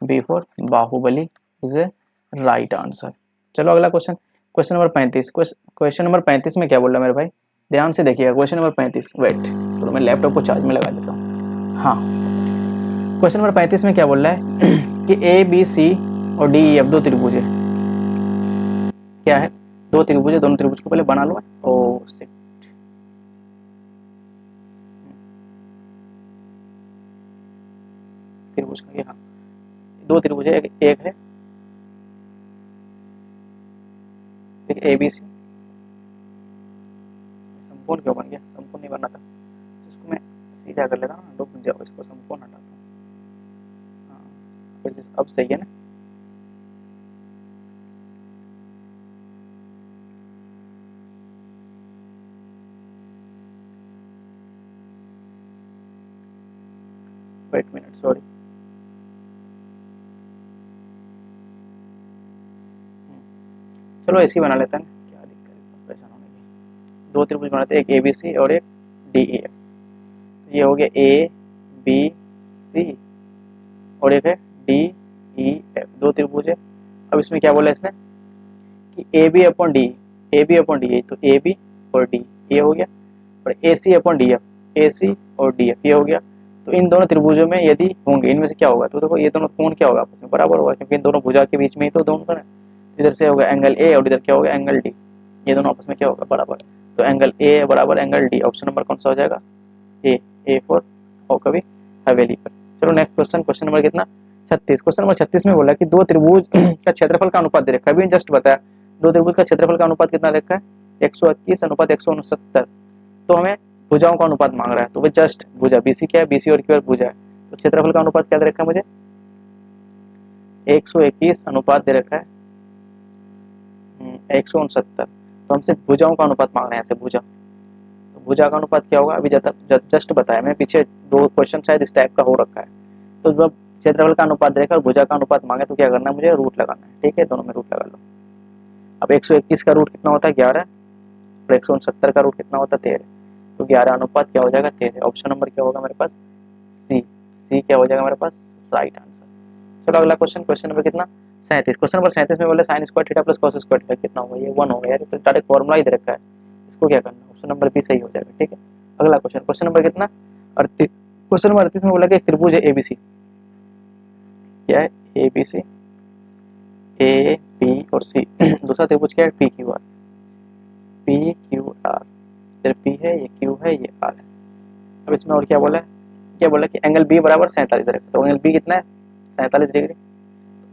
B for Baahubali is a right answer. चलो अगला question, question number 35। Question number 35 में क्या बोल रहा है मेरे भाई, ध्यान से देखिएगा। क्वेश्चन नंबर 35, वेट तो मैं लैपटॉप को चार्ज में लगा देता हूँ। हाँ, क्वेश्चन नंबर 35 में क्या बोल रहा है कि ए बी सी और डी ई एफ दो त्रिभुज है। क्या है दो त्रिभुज है, दोनों त्रिभुज को पहले बना लो। ओ त्रिभुज का हाँ दो त्रिभुज है, एक है ए बी सी। समकोण क्यों बन गया, समकोण नहीं बनना था, इसको मैं सीधा कर लेता हूँ, रुक जाओ इसको समकोण हटाता हूँ। हाँ अब सही है ना। वेट मिनट सॉरी, चलो ऐसे ही बना लेते हैं, क्या दिक्कत है परेशान होने की। दो त्रिभुज बनाते हैं, एक ए बी सी और एक डी ई एफ। ये हो गया ए बी सी और एक है डी ई एफ, दो त्रिभुज है। अब इसमें क्या बोला इसने कि A B upon D, A B upon D, तो ए बी और डी ये हो गया, और A C upon D F, A C और डी एफ ये हो गया। तो इन दोनों त्रिभुजों में यदि होंगे इनमें से क्या होगा, तो देखो ये दोनों कोण क्या होगा आपस में बराबर होगा, क्योंकि इन दोनों भुजा के बीच में ही तो दोनों का, इधर से होगा एंगल ए और इधर क्या होगा एंगल डी, ये दोनों आपस में क्या होगा बराबर। तो एंगल ए बराबर एंगल डी, ऑप्शन नंबर कौन सा हो जाएगा ए फॉर हो कभी हवेली पर। चलो नेक्स्ट क्वेश्चन, क्वेश्चन नंबर कितना 36। क्वेश्चन नंबर 36 में बोला कि दो त्रिभुज का क्षेत्रफल का अनुपात दे रखा है, अभी जस्ट बताया दो त्रिभुज का क्षेत्रफल का अनुपात कितना रखा है 121 अनुपात 169। तो हमें भुजाओं का अनुपात मांग रहा है, तो वो जस्ट भुजा बीसी क्या है, बीसी और क्यू भुजा है, तो क्षेत्रफल का अनुपात क्या दे रखा है मुझे 121 अनुपात दे रखा है 169। तो हमसे भुजाओं का अनुपात मांग रहे हैं, ऐसे भुजा, तो भुजा का अनुपात क्या होगा अभी जस्ट बताया मैं, पीछे दो क्वेश्चन शायद इस टाइप का हो रखा है। तो जब क्षेत्रफल का अनुपात देखा और भुजा का अनुपात मांगे तो क्या करना है मुझे रूट लगाना है, ठीक है, दोनों में रूट लगा लो। अब 121 का रूट कितना होता है 11 और 169 का रूट कितना होता है 13, तो 11 अनुपात क्या हो जाएगा 13। ऑप्शन नंबर क्या होगा मेरे पास सी, सी क्या हो जाएगा मेरे पास राइट आंसर। चलो अगला क्वेश्चन, क्वेश्चन नंबर कितना 37। क्वेश्चन नंबर 37 में बोले sine square theta plus cos square theta कितना होगा, ये 1 होगा यार, तो डायरेक्ट फॉर्मूला ही दे रखा है, इसको क्या करना, ऑप्शन नंबर बी सही हो जाएगा, ठीक है। अगला क्वेश्चन, क्वेश्चन नंबर कितना 38। क्वेश्चन नंबर 38 में बोला कि एक त्रिभुज है एबीसी, क्या है एबीसी ए बी और सी, दूसरा त्रिभुज क्या है P Q are, P Q are, इधर पी है ये क्यू है ये आर है। अब इसमें और क्या बोला है, क्या बोला कि एंगल बी बराबर 47 रखा, तो एंगल बी कितना है 47 डिग्री।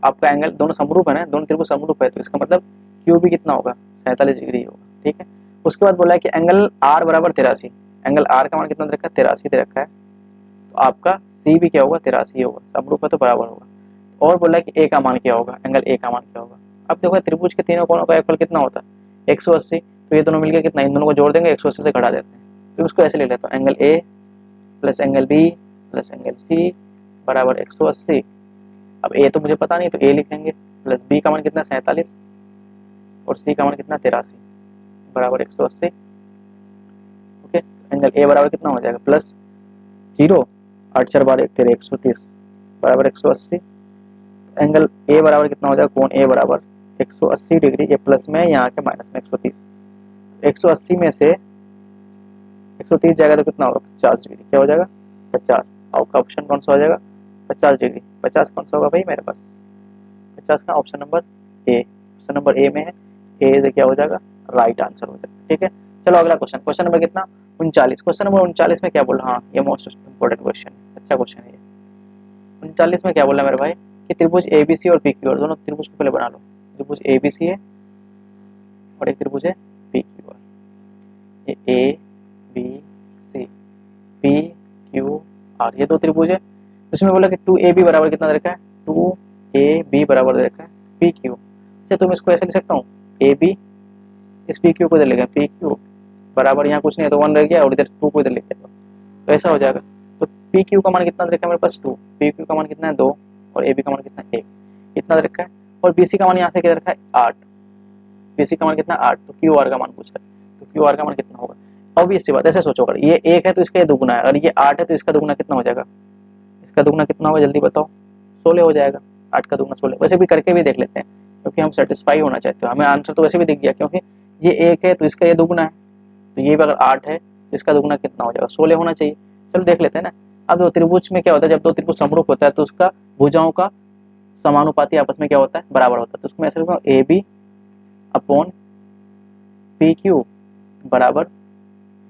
आपका एंगल दोनों समरूप है ना, दोनों त्रिभुज समरूप है, तो इसका मतलब क्यू भी कितना होगा 47 डिग्री होगा, ठीक है। उसके बाद बोला है कि एंगल आर बराबर 83, एंगल आर का मान कितना दे रखा है, 83 दे रखा है, तो आपका सी भी क्या होगा, 83 होगा, समरूप है तो बराबर होगा। और बोला है कि ए का मान क्या होगा, एंगल ए का मान क्या होगा। अब देखो त्रिभुज के तीनों कोणों का योगफल कितना होता है, 180, तो ये दोनों मिलकर कितना, इन दोनों को जोड़ देंगे, 180 से घटा देते हैं, तो उसको ऐसे ले लेता हूँ, angle A plus angle B plus angle C बराबर 180। अब ए तो मुझे पता नहीं, तो ए लिखेंगे, प्लस बी का मान कितना, 47, और सी का मान कितना, 83 बराबर 180। ओके, एंगल ए बराबर कितना हो जाएगा, प्लस 0, 8 4 12 1 13 130 बराबर 180। एंगल ए बराबर कितना हो जाएगा, कोण ए बराबर 180 डिग्री, ये प्लस में, यहाँ के माइनस में 130, 180 में से 130 जाएगा तो कितना होगा, 50 डिग्री, क्या हो जाएगा 50। आपका ऑप्शन कौन सा हो जाएगा, 50 डिग्री। 50 कौन सा होगा भाई मेरे पास, 50 का option number A, option number ए में है, ए से क्या हो जाएगा, राइट आंसर हो जाएगा। ठीक है, चलो अगला क्वेश्चन, क्वेश्चन नंबर कितना, 39। क्वेश्चन नंबर 39 में क्या बोला, हाँ ये मोस्ट इंपॉर्टेंट क्वेश्चन है, अच्छा क्वेश्चन है ये। 39 में क्या बोला मेरे भाई कि त्रिभुज एबीसी और पीक्यूआर, दोनों त्रिभुज को पहले बना लो, त्रिभुज एबीसी है और एक त्रिभुज है पीक्यूआर, ये A B C P Q R, ये दो त्रिभुज है। इसमें बोला कि 2AB बराबर कितना दे रखा है, 2AB बराबर दे रखा है PQ से, तुम इसको ऐसे लिख सकता हूँ, AB इस PQ को इधर लिखा, PQ बराबर, यहाँ कुछ नहीं है तो 1 रह गया, और इधर 2 को इधर लिख दिया, तो ऐसा हो जाएगा। तो PQ का मान कितना दे रखा है मेरे पास 2, PQ का मान कितना है 2, और AB का मान कितना है 1, इतना दे रखा है। और BC का मान यहाँ से क्या रखा है 8, BC का मान कितना 8, तो QR का मान पूछा है, तो QR का मान कितना होगा। ऑब्वियस सी बात, ऐसे सोचो, अगर ये 1 है तो इसका ये दुगुना है, अगर ये 8 है तो इसका दुगुना कितना हो जाएगा, इसका दुगुना कितना होगा जल्दी बताओ, 16 हो जाएगा, 8 का दुगुना 16। वैसे भी करके भी देख लेते हैं, क्योंकि हम सेटिस्फाई होना चाहते हैं, हमें आंसर तो वैसे भी दिख गया, क्योंकि ये 1 है तो इसका ये दुगुना है, तो ये भी अगर 8 है तो इसका दुगुना कितना हो जाएगा, 16 होना चाहिए। चलो देख लेते हैं ना। अब दो त्रिभुज में क्या होता है, जब दो त्रिभुज समरूप होता है तो उसका भुजाओं का समानुपाती आपस में क्या होता है, बराबर होता है। तो उसको मैं ऐसे लिखूंगा, A B upon P Q बराबर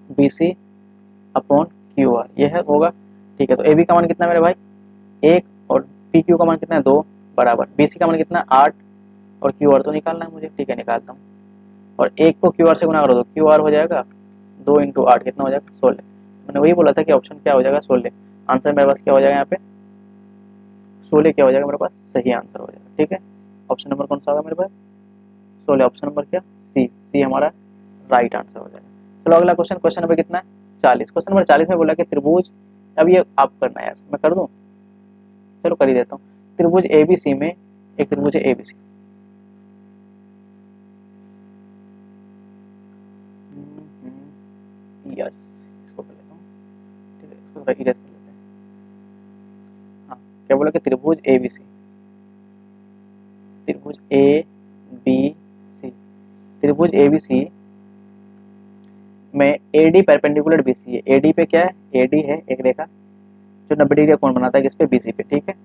B C upon Q R, ये है होगा। ठीक है, तो ए बी का मान कितना है मेरे भाई 1, और पी क्यू का मान कितना है 2 बराबर, बी सी का मान कितना है 8, और क्यू आर तो निकालना है मुझे। ठीक है, निकालता हूँ, और 1 को क्यू आर से गुना करो तो क्यू आर हो जाएगा 2 इंटू 8 कितना हो जाएगा 16। मैंने वही बोला था कि ऑप्शन क्या हो जाएगा 16, आंसर मेरे पास क्या हो जाएगा यहाँ पे 16, क्या हो जाएगा मेरे पास सही आंसर हो जाएगा। ठीक है, ऑप्शन नंबर कौन सा होगा मेरे पास 16, ऑप्शन नंबर क्या सी, सी हमारा राइट आंसर हो जाएगा। चलो अगला क्वेश्चन, क्वेश्चन नंबर कितना है 40। क्वेश्चन नंबर 40 में बोला कि त्रिभुज, अब ये आप करना है यार, मैं कर दूं, चलो कर ही देता हूँ। त्रिभुज एबीसी में एक त्रिभुज है एबीसी, यस इसको कर लेता हूँ। ठीक है, इसको इरेज कर लेते हैं। हाँ, क्या बोला कि त्रिभुज एबीसी, त्रिभुज ए बी सी, त्रिभुज एबीसी में एडी परपेंडिकुलर बीसी है। एडी पे क्या है, एडी है एक रेखा जो 90 डिग्री का कोण बनाता है किस पे, बीसी पे। ठीक है,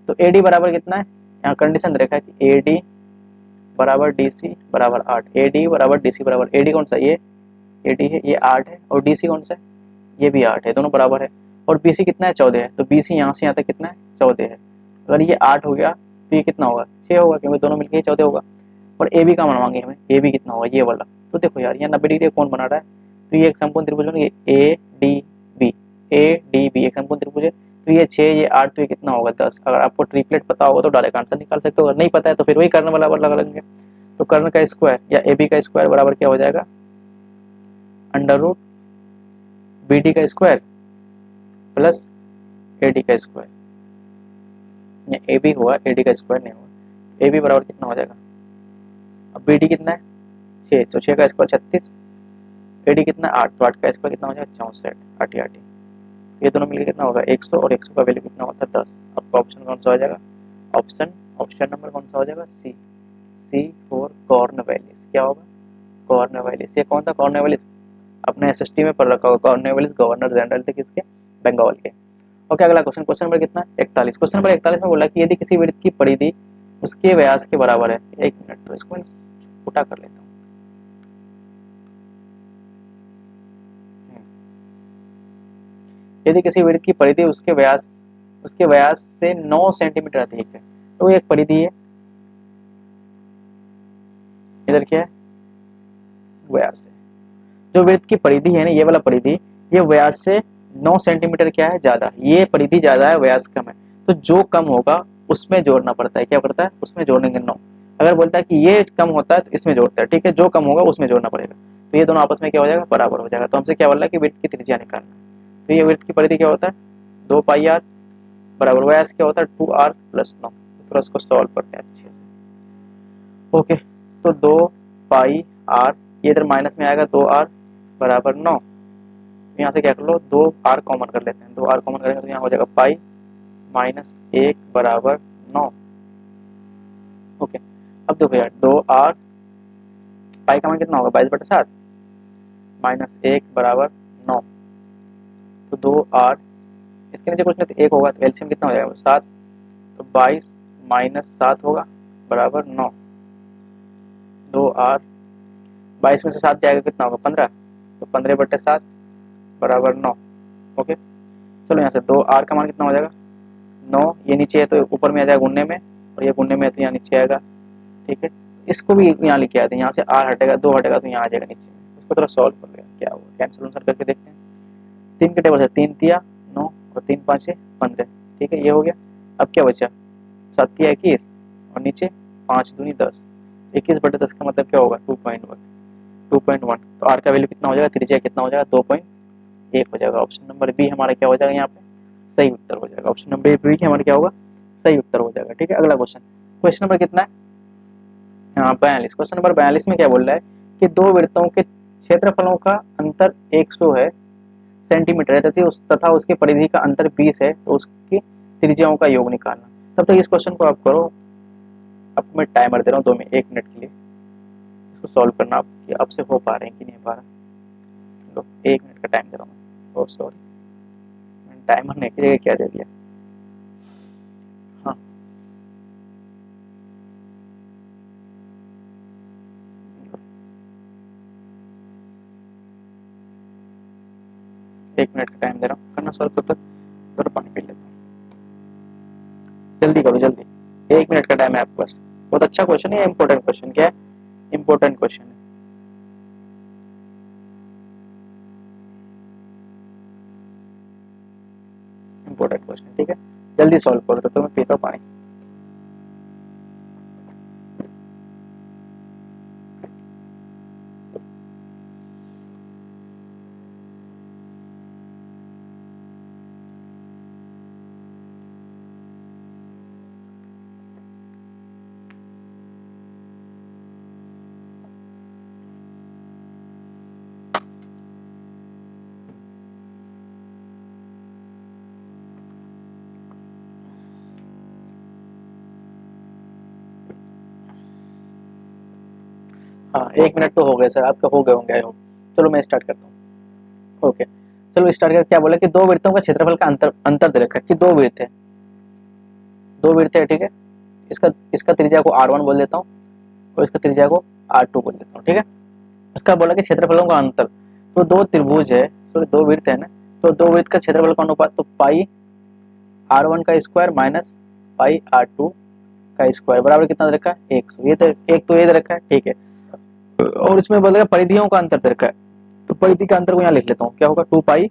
तो एडी बराबर कितना है, यहाँ कंडीशन दे रखा है कि एडी बराबर डीसी बराबर 8, एडी बराबर डीसी बराबर, एडी कौन सा ये एडी है, ये 8 है, और डीसी कौन सा है ये भी 8 है, दोनों बराबर है। और बीसी कितना है 14 है, तो बीसी यहाँ से यहाँ तक कितना है 14 है। अगर ये 8 हो गया तो ये कितना होगा 6 होगा, क्योंकि दोनों मिलकर 14 होगा। और ए बी का मान मांगे हमें, ए बी कितना होगा ये वाला। तो देखो यार, यहाँ 90 डिग्री कौन बना रहा है, तो ये एक समकोण त्रिभुज बन गया A D B, A D B एक समकोण त्रिभुज है। तो ये 6 ये 8, तो ये कितना होगा 10। अगर आपको ट्रिपलेट पता होगा तो डायरेक्ट आंसर निकाल सकते हो, अगर नहीं पता है तो फिर वही कर्ण वाला लगा लेंगे। तो कर्ण का स्क्वायर या ए बी का स्क्वायर बराबर क्या हो जाएगा, अंडर रूट बी डी का स्क्वायर प्लस ए डी का स्क्वायर, ए बी हुआ ए डी का स्क्वायर नहीं हुआ। ए बी बराबर कितना हो जाएगा, अब बी डी कितना है 6, तो 6 का स्क्वायर 36, ए डी कितना 8, तो 8 का स्क्वायर कितना हो जाएगा 64, 8 8। ये दोनों मिलकर कितना होगा 100, और 100 का वैल्यू कितना होता है 10। आपका ऑप्शन कौन सा हो जाएगा, ऑप्शन ऑप्शन नंबर कौन सा हो जाएगा सी, सी फॉर कॉर्नवालिस। क्या होगा कॉर्नवालिस, ये कौन था कॉर्नवालिस, अपने एसएसटी में पढ़ रखा होगा, कॉर्नवालिस गवर्नर जनरल थे किसके, बंगाल के। ओके, अगला क्वेश्चन, क्वेश्चन नंबर कितना 41। क्वेश्चन नंबर 41 में बोला कि यदि किसी वृत्त की परिधि उसके व्यास के बराबर है, एक मिनट तो इसको मैं छोटा कर लेता हूँ। यदि किसी वृत्त की परिधि उसके व्यास से 9 सेंटीमीटर अधिक है, तो एक परिधि है, इधर क्या है व्यास है, जो वृत्त की परिधि है ना, ये वाला परिधि, ये व्यास से 9 सेंटीमीटर क्या है ज्यादा, ये परिधि ज्यादा है, व्यास कम है, तो जो कम होगा उसमें जोड़ना पड़ता है। क्या करता है? उसमें जोड़ेंगे 9। अगर बोलता है कि ये कम होता है तो इसमें जोड़ता है, ठीक है, जो कम होगा उसमें जोड़ना पड़ेगा। तो ये दोनों आपस में क्या हो जाएगा? बराबर हो जाएगा। तो हमसे क्या बोल रहा है कि वृत्त की त्रिज्या निकालना। तो ये वृत्त की परिधि क्या होता है? 2 पाई आर बराबर व्यास क्या होता है? 2r plus 9। थोड़ा इसको सॉल्व करते हैं अच्छे से। ओके, तो 2 पाई आर, ये इधर माइनस में आएगा, 2r बराबर 9। तो यहाँ से क्या कर लो, 2r कॉमन कर लेते हैं, 2r कॉमन करेंगे तो यहाँ हो जाएगा पाई माइनस 1 बराबर 9। ओके, अब देखो यार, 2r, पाई का मान कितना होगा? 22/7 माइनस 1 बराबर 9। तो 2r, इसके नीचे कुछ नहीं तो 1 होगा, तो एलसीएम कितना हो जाएगा? 7। तो 22 माइनस 7 होगा बराबर 9। 2r, 22 में से 7 जाएगा कितना होगा? 15। तो 15/7 बराबर 9। ओके, चलो यहाँ से 2r का मान कितना हो जाएगा? 9। ये नीचे है तो ऊपर में आ जाएगा गुणने में, और ये गुणने में है तो यहाँ नीचे आएगा, ठीक है। इसको भी यहाँ लिखे आते हैं, यहाँ से r हटेगा, 2 हटेगा तो यहाँ आ जाएगा नीचे में। इसको थोड़ा सॉल्व कर लेगा, क्या होगा, कैंसिल करके देखते हैं। 3 के टेबल से 3 तिया 9 और 3 5 15, ठीक है, ये हो गया। अब क्या बचा? 7 तिया 21 और नीचे 5 दूनी 10, 21/10 का मतलब क्या होगा? 2.1। तो r का वैल्यू कितना हो जाएगा? त्रिज्या कितना हो जाएगा? 2.1 हो जाएगा। ऑप्शन नंबर बी हमारा क्या हो जाएगा? यहाँ पे सही उत्तर हो जाएगा। ऑप्शन नंबर बी हमारा क्या होगा? सही उत्तर हो जाएगा, ठीक है। अगला क्वेश्चन, क्वेश्चन नंबर कितना है? हाँ, 42। क्वेश्चन नंबर 42 में क्या बोल रहा है कि दो वृत्तों के क्षेत्रफलों का अंतर 100 है सेंटीमीटर है तथा उसके परिधि का अंतर 20 है, तो उसकी त्रिज्याओं का योग निकालना। तब तक इस क्वेश्चन को आप करो। आपको मैं टाइमर दे रहा हूँ 1 मिनट के लिए, इसको सॉल्व करना आप कि आपसे हो पा रहे हैं कि नहीं पा रहा। लो, 1 मिनट का टाइम दे रहा हूँ मैं। ओह सॉरी, मैंने टाइमर नहीं की जगह क्या दे दिया। हाँ, एक मिनट का टाइम दे रहा हूँ, करना सॉल्व तब तक। थोड़ा पानी पी लेता हूँ, जल्दी करो जल्दी। 1 मिनट का टाइम है आपके पास। बहुत अच्छा क्वेश्चन है, इंपॉर्टेंट क्वेश्चन। क्या है? इंपॉर्टेंट क्वेश्चन है। इंपॉर्टेंट क्वेश्चन, ठीक है, जल्दी सॉल्व करो। तो मैं पीता हूँ पानी। हाँ, 1 मिनट तो हो गए सर, आपके हो गए होंगे आई होप। चलो मैं स्टार्ट करता हूँ। ओके, चलो स्टार्ट कर। क्या बोला कि दो वृत्तों का क्षेत्रफल का अंतर अंतर दे रखा है कि दो वृत्त है, दो वृत्त है, ठीक है। इसका इसका त्रिज्या को r1 बोल देता हूँ और इसका त्रिज्या को r2 बोल देता हूँ, ठीक है। उसका बोला कि क्षेत्रफलों का अंतर, तो दो त्रिभुज है, सॉरी दो वृत्त है ना, तो दो वृत्त का क्षेत्रफल का अनुपात, तो पाई r1 का स्क्वायर माइनस पाई r2 का स्क्वायर बराबर कितना दे रखा है? 100। ये तो एक तो ये दे रखा है, ठीक है। और इसमें बोलेगा परिधियों का अंतर दे रखा है, तो परिधि का अंतर को यहाँ लिख लेता हूँ। क्या होगा? 2 पाई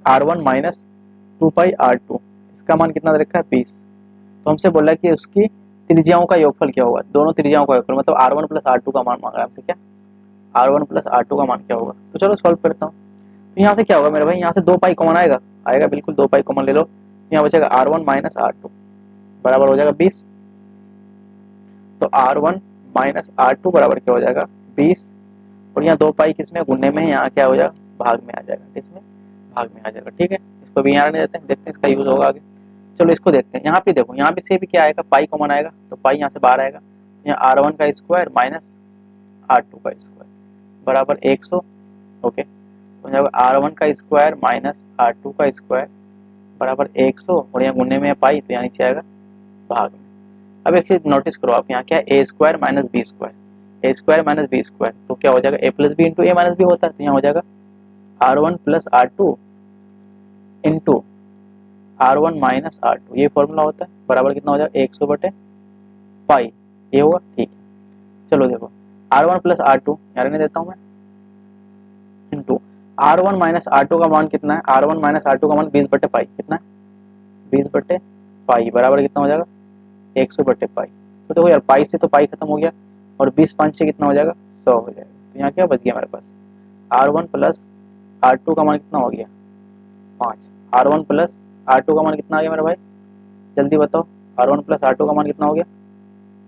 r1 माइनस 2 पाई r2, इसका मान कितना दे रखा है? 20। तो हमसे बोला है कि उसकी त्रिज्याओं का योगफल क्या होगा? दोनों त्रिज्याओं का योगफल, मतलब r1 प्लस r2 का मान मांग रहा है हमसे। क्या r1 प्लस r2 का मान क्या होगा? तो चलो सॉल्व करता हूँ। तो यहाँ से क्या होगा मेरे भाई? यहाँ से 2 पाई कॉमन आएगा, आएगा बिल्कुल, 2 पाई कॉमन ले लो। यहाँ बचेगा r1 माइनस r2 बराबर हो जाएगा 20। तो r1 माइनस r2 बराबर क्या हो जाएगा? 20। और यहाँ 2 पाई किसमें? गुणने में है, यहाँ क्या हो जाएगा? भाग में आ जाएगा। किसमें? भाग में आ जाएगा, ठीक है। इसको भी यहाँ नहीं देते हैं, देखते हैं इसका यूज होगा आगे। चलो इसको देखते हैं। यहाँ पे देखो, यहाँ पे से भी क्या आएगा? पाई कॉमन आएगा, तो पाई यहाँ से बाहर आएगा। यहाँ r1 का स्क्वायर माइनस r2 का स्क्वायर बराबर 100। ओके, तो यहाँ r1 का स्क्वायर माइनस r2 का स्क्वायर बराबर 100, और यहाँ गुणने में पाई तो यहाँ नीचे आएगा भाग में। अब एक चीज नोटिस करो आप, यहाँ क्या है? ए स्क्वायर माइनस बी स्क्वायर, ए स्क्वायर माइनस बी स्क्वायर, तो क्या हो जाएगा? ए प्लस बी इंटू ए माइनस बी होता है, तो यहाँ हो जाएगा r1 plus r2 into r1 minus r2, ये फॉर्मूला होता है, बराबर कितना हो जाएगा? 100 बटे पाई, ये होगा, ठीक है। चलो देखो, r1 प्लस r2 यहाँ रहने देता हूँ मैं, R1 माइनस R2 का मान कितना है? R1 माइनस R2 का मान 20 बटे पाई, कितना है? 20 बटे पाई बराबर कितना हो जाएगा? 100 बटे पाई। तो देखो यार, पाई से तो पाई खत्म हो गया, और 20 5 से कितना हो जाएगा? 100 हो जाएगा। तो यहाँ क्या बच गया मेरे पास? R1 प्लस R2 का मान कितना हो गया? 5। R1 प्लस R2 का मान कितना आ गया मेरे भाई? जल्दी बताओ। R1 प्लस R2 का मान कितना हो गया?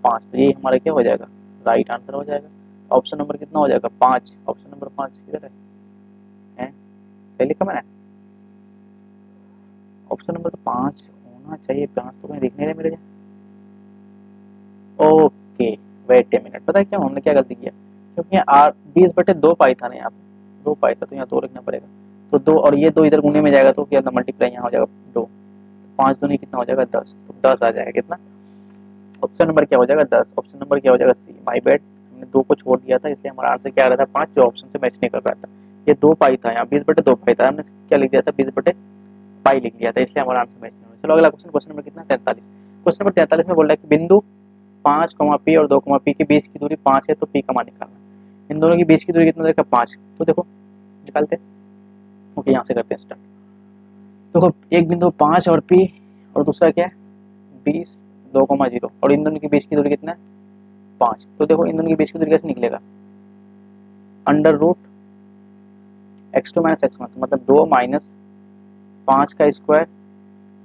5। तो ये हमारा क्या हो जाएगा? राइट आंसर हो जाएगा। ऑप्शन नंबर कितना हो जाएगा? 5। ऑप्शन नंबर 5 किधर है? हैं? सही लिखा मैंने? ऑप्शन नंबर तो 5 होना चाहिए, 5 तो कहीं दिखने रहे मेरे। Okay, wait a minute. पता है क्या हमने क्या गलती किया? क्योंकि यहाँ आर 20 बटे 2 पाई था ना, यहाँ पे 2 पाई था, तो यहाँ 2 लिखना पड़ेगा। तो 2 और ये 2 इधर गुने में जाएगा तो क्या मल्टीप्लाई यहाँ हो जाएगा 2। 5 दूनी कितना हो जाएगा? 10। तो 10 आ जाएगा कितना? ऑप्शन नंबर क्या हो जाएगा? 10। ऑप्शन नंबर क्या हो जाएगा? सी। माई बैड, हमने 2 को छोड़ दिया था, इसलिए हमारा आंसर क्या आ रहा था? 5, जो ऑप्शन से मैच नहीं कर रहा था। ये 2 पाई था, यहाँ 20 बटे 2 पाई था, हमने क्या लिख दिया था? 20 बटे पाई लिख दिया था, इसलिए हमारा आंसर मैच नहीं हो रहा। चलो अगला क्वेश्चन, क्वेश्चन नंबर कितना? 43। क्वेश्चन नंबर 43 में बोल रहा है कि बिंदु 5, पी और 2, पी के बीच की दूरी 5 है, तो पी का मान निकालना। इन दोनों के बीच की दूरी कितना रहेगा? 5। तो देखो निकालते हैं। ओके, यहाँ से करते हैं स्टार्ट। देखो एक बिंदु 5 और पी, और दूसरा क्या है? 20, 2,0, और इन दोनों के बीच की दूरी कितना है? 5। तो देखो इन दोनों के बीच की दूरी कैसे निकलेगा? Under root x2 minus x1, तो मतलब 2 माइनस 5 का square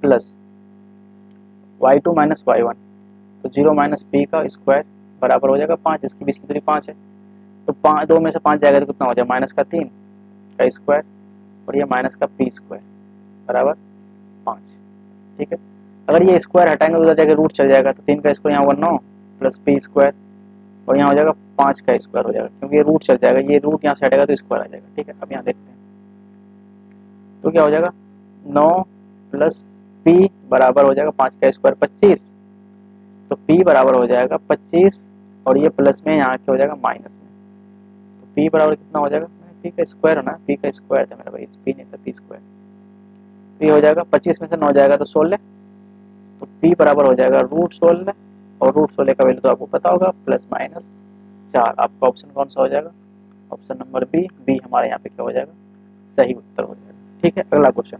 plus y2 minus y1, तो 0 माइनस पी का स्क्वायर बराबर हो जाएगा 5। इसके बीच की दूरी 5 है, तो 5, 2 में से 5 जाएगा तो कितना हो जाएगा? माइनस का 3 का स्क्वायर, और ये माइनस का पी स्क्वायर बराबर 5। ठीक है, अगर ये स्क्वायर हटाएंगे तो उधर जाकर रूट चल जाएगा, तो 3 का स्क्वायर यहाँ होगा 9 प्लस पी स्क्वायर, और यहाँ हो जाएगा 5 का स्क्वायर हो जाएगा, क्योंकि ये रूट चल जाएगा, ये रूट यहाँ से हटेगा तो स्क्वायर आ जाएगा। ठीक है, अब यहाँ देखते हैं तो क्या हो जाएगा? 9 प्लस पी बराबर हो जाएगा 5 का स्क्वायर 25, तो p बराबर हो जाएगा 25, और ये प्लस में यहाँ क्या हो जाएगा? माइनस में। तो p बराबर कितना हो जाएगा? p का स्क्वायर है ना, p का स्क्वायर था मेरा भाई, p नहीं था, p स्क्वायर। तो ये हो जाएगा 25 में से 9 जाएगा तो 16, तो p बराबर हो जाएगा √16, और √16 का वैल्यू तो आपको पता होगा, प्लस माइनस 4। आपका ऑप्शन कौन सा हो जाएगा? Option number B. बी हमारे यहाँ पे क्या हो जाएगा? सही उत्तर हो जाएगा। ठीक है, अगला क्वेश्चन,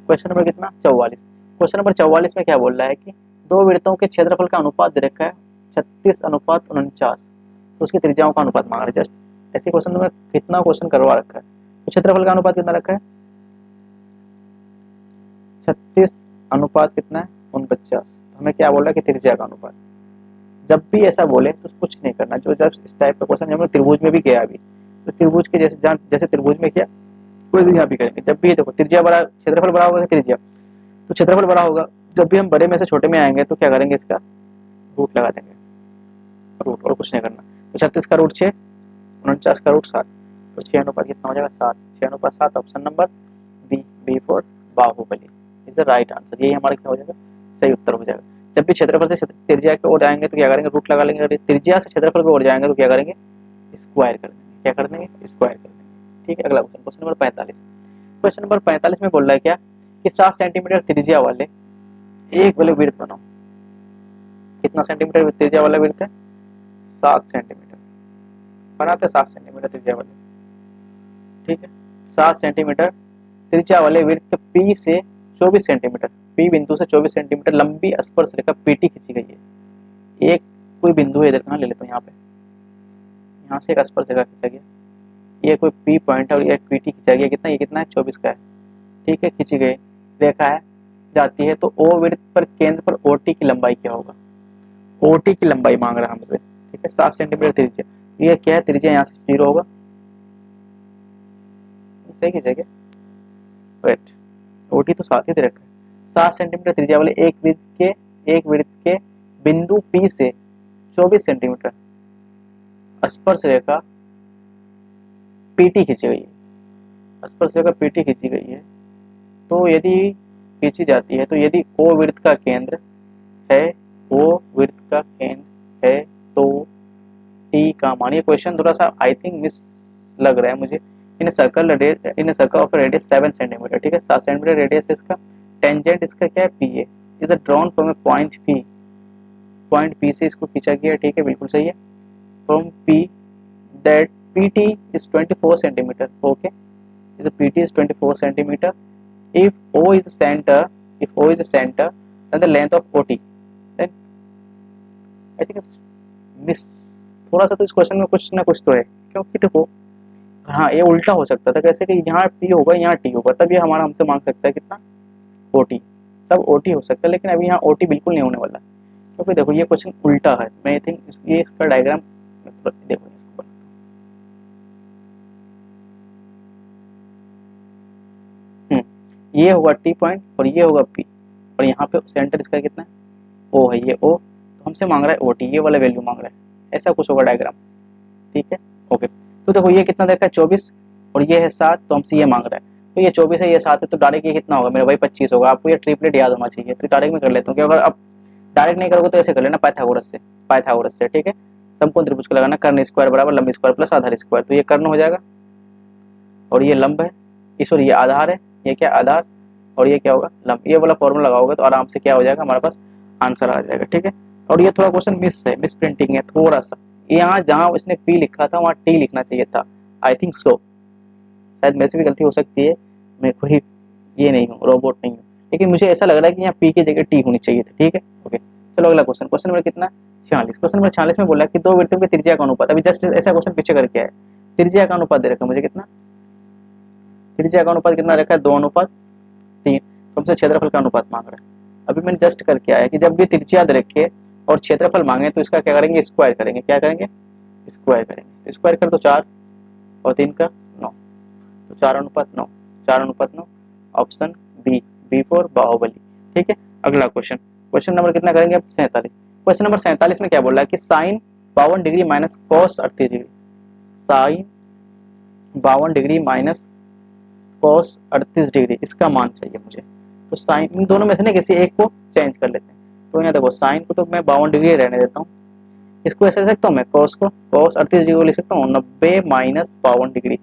क्वेश्चन नंबर कितना? 44। क्वेश्चन नंबर 44 में क्या बोल रहा है कि दो वृत्तों के क्षेत्रफल का अनुपात दे रखा है 36:49, तो उसकी त्रिज्याओं का अनुपात मांग रहा है। जस्ट ऐसे क्वेश्चन में कितना क्वेश्चन करवा रखा है, तो क्षेत्रफल का अनुपात कितना रखा है? 36 अनुपात कितना है? 49। तो हमें क्या बोल रहा है कि त्रिज्या का अनुपात। जब भी ऐसा बोले तो कुछ नहीं करना, जो जब इस टाइप का क्वेश्चन हम त्रिभुज में भी किया अभी, तो त्रिभुज के जैसे जैसे त्रिभुज में किया वैसे यहाँ भी करेंगे। जब भी ये देखो त्रिज्या बड़ा, क्षेत्रफल बड़ा होगा त्रिज्या, तो क्षेत्रफल बड़ा होगा, जब भी हम बड़े में से छोटे में आएंगे तो क्या करेंगे? इसका रूट लगा देंगे, रूट, और कुछ नहीं करना। तो 36 का रूट 6, 49 का रूट 7, तो 6 अनुपात कितना हो जाएगा? 7। 6 अनुपात 7, option number B. B for Baahubali is the right answer. यही हमारा क्या हो जाएगा? सही उत्तर हो जाएगा। जब भी क्षेत्रफल से त्रिज्या की ओर आएंगे तो क्या करेंगे? रूट लगा लेंगे। त्रिज्या से क्षेत्रफल की ओर जाएंगे तो क्या करेंगे? स्क्वायर कर देंगे। क्या कर देंगे? स्क्वायर कर देंगे। ठीक है, अगला question, question number 45। Question number 45 में बोल रहा है क्या कि 7 सेंटीमीटर त्रिज्या वाले एक वाले वृत्त बनाओ। कितना सेंटीमीटर त्रिज्या वाला वृत्त है? 7 सेंटीमीटर। बनाते 7 सेंटीमीटर त्रिज्या वाले। ठीक है, 7 सेंटीमीटर त्रिज्या वाले वृत्त P से 24 सेंटीमीटर, P बिंदु से 24 सेंटीमीटर लंबी स्पर्श रेखा PT खींची गई है। एक कोई बिंदु है इधर, कहाँ ले लेता हूँ? यहाँ पे, यहाँ से एक स्पर्श रेखा खींचा गया, ये कोई P पॉइंट है और ये PT खींचा गया। कितना? ये कितना है? 24 का है। ठीक है, खींची गई रेखा है जाती है, तो O वृत्त पर केंद्र पर OT की लंबाई क्या होगा? OT की लंबाई मांग रहा है हमसे। ठीक है, 7 सेंटीमीटर त्रिज्या, ये क्या है? त्रिज्या यहाँ से 0 होगा, सही खींचेगा। वेट, OT तो 7 ही दे रखा है। 7 सेंटीमीटर त्रिज्या वाले एक वृत्त के बिंदु P से 24 सेंटीमीटर स्पर्श रेखा PT खींची गई है। स्पर्श रेखा PT खींची गई है, तो यदि खींची जाती है, तो यदि O वृत्त का केंद्र है, O वृत्त का केंद्र है, तो T का मान, ये क्वेश्चन थोड़ा सा आई थिंक मिस लग रहा है मुझे। इन सर्कल ऑफ रेडियस 7 सेंटीमीटर। ठीक है, 7 सेंटीमीटर रेडियस है इसका। टेंजेंट इसका क्या है? PA is drawn from A point P। Point P से इसको खींचा गया है। ठीक है, बिल्कुल सही है। From P that PT is 24 centimetre. Okay, the PT is 24 centimeter. If O is the center, then the length of OT. Then I think it's miss. थोड़ा सा तो इस क्वेश्चन में कुछ ना कुछ तो है, क्योंकि देखो हाँ ये उल्टा हो सकता था, कैसे कि यहाँ P होगा यहाँ T होगा, तब ये हमारा हमसे मांग सकता है कितना OT, तब OT हो सकता है, लेकिन अभी यहाँ OT बिल्कुल नहीं होने वाला, क्योंकि देखो ये क्वेश्चन उल्टा है। मैं थिंक ये इसका डायग्राम देखो, ये होगा T पॉइंट और ये होगा P, और यहाँ पे सेंटर इसका कितना है O है, ये O, तो हमसे मांग रहा है OT, ये वाला वैल्यू मांग रहा है, ऐसा कुछ होगा डायग्राम। ठीक है, ओके। तो देखो ये कितना देखा है 24 और ये है 7, तो हमसे ये मांग रहा है, तो ये 24 है ये 7 है, तो डायरेक्ट ये कितना होगा मेरा भाई 25 होगा। आपको ये ट्रिपलेट याद होना चाहिए, तो डायरेक्ट में कर लेता हूँ, अगर आप डायरेक्ट नहीं करोगे तो ऐसे कर लेना पाइथागोरस से। ठीक है, समकोण त्रिभुज को लगाना, कर्ण स्क्वायर बराबर लंब स्क्वायर प्लस आधार स्क्वायर, तो ये कर्ण हो जाएगा और ये लंब है, ये आधार है, ये क्या आधार और ये क्या होगा लंब, ये वाला फॉर्मूला लगाओगे तो आराम से क्या हो जाएगा हमारे पास आंसर आ जाएगा। ठीक है, और ये थोड़ा क्वेश्चन मिस प्रिंटिंग है थोड़ा सा, यहाँ जहाँ उसने P लिखा था वहाँ T लिखना चाहिए था, आई थिंक सो, शायद मेरे से भी गलती हो सकती है, मैं कोई ये नहीं हूँ, रोबोट नहीं हूँ, लेकिन मुझे ऐसा लग रहा है कि यहाँ P की जगह T होनी चाहिए थी। ठीक है, ओके। चलो अगला क्वेश्चन, क्वेश्चन नंबर कितना 46। क्वेश्चन नंबर 46 में बोला कि दो वृत्तों के त्रिज्या का अनुपात, अभी जस्ट ऐसा क्वेश्चन पीछे करके आया, त्रिज्या का अनुपात दे रखा है मुझे कितना, त्रिज्या का अनुपात कितना रखा है 2:3, तो हमसे क्षेत्रफल का अनुपात मांग रहा है। अभी मैंने जस्ट करके आया कि जब भी त्रिज्या दे रखे और क्षेत्रफल मांगे तो इसका क्या करेंगे स्क्वायर करेंगे, क्या करेंगे स्क्वायर करेंगे, स्क्वायर कर तो 4 और 3 का 9, तो 4:9, 4:9, ऑप्शन बी फॉर बाहुबली। ठीक है, अगला क्वेश्चन, क्वेश्चन नंबर कितना करेंगे अब 47। क्वेश्चन नंबर 47 में क्या बोल रहा है कि sine 52 degree minus cos 38 degree, sine 52 degree minus cos 38 degree, इसका मान चाहिए मुझे। तो साइन इन दोनों में से ना किसी एक को चेंज कर लेते हैं, तो यहाँ देखो साइन को तो मैं 52 डिग्री रहने देता हूँ, इसको ऐसे लिख सकता हूँ मैं कॉस को, कॉस 38 डिग्री को लिख सकता हूँ 90 माइनस 52 डिग्री।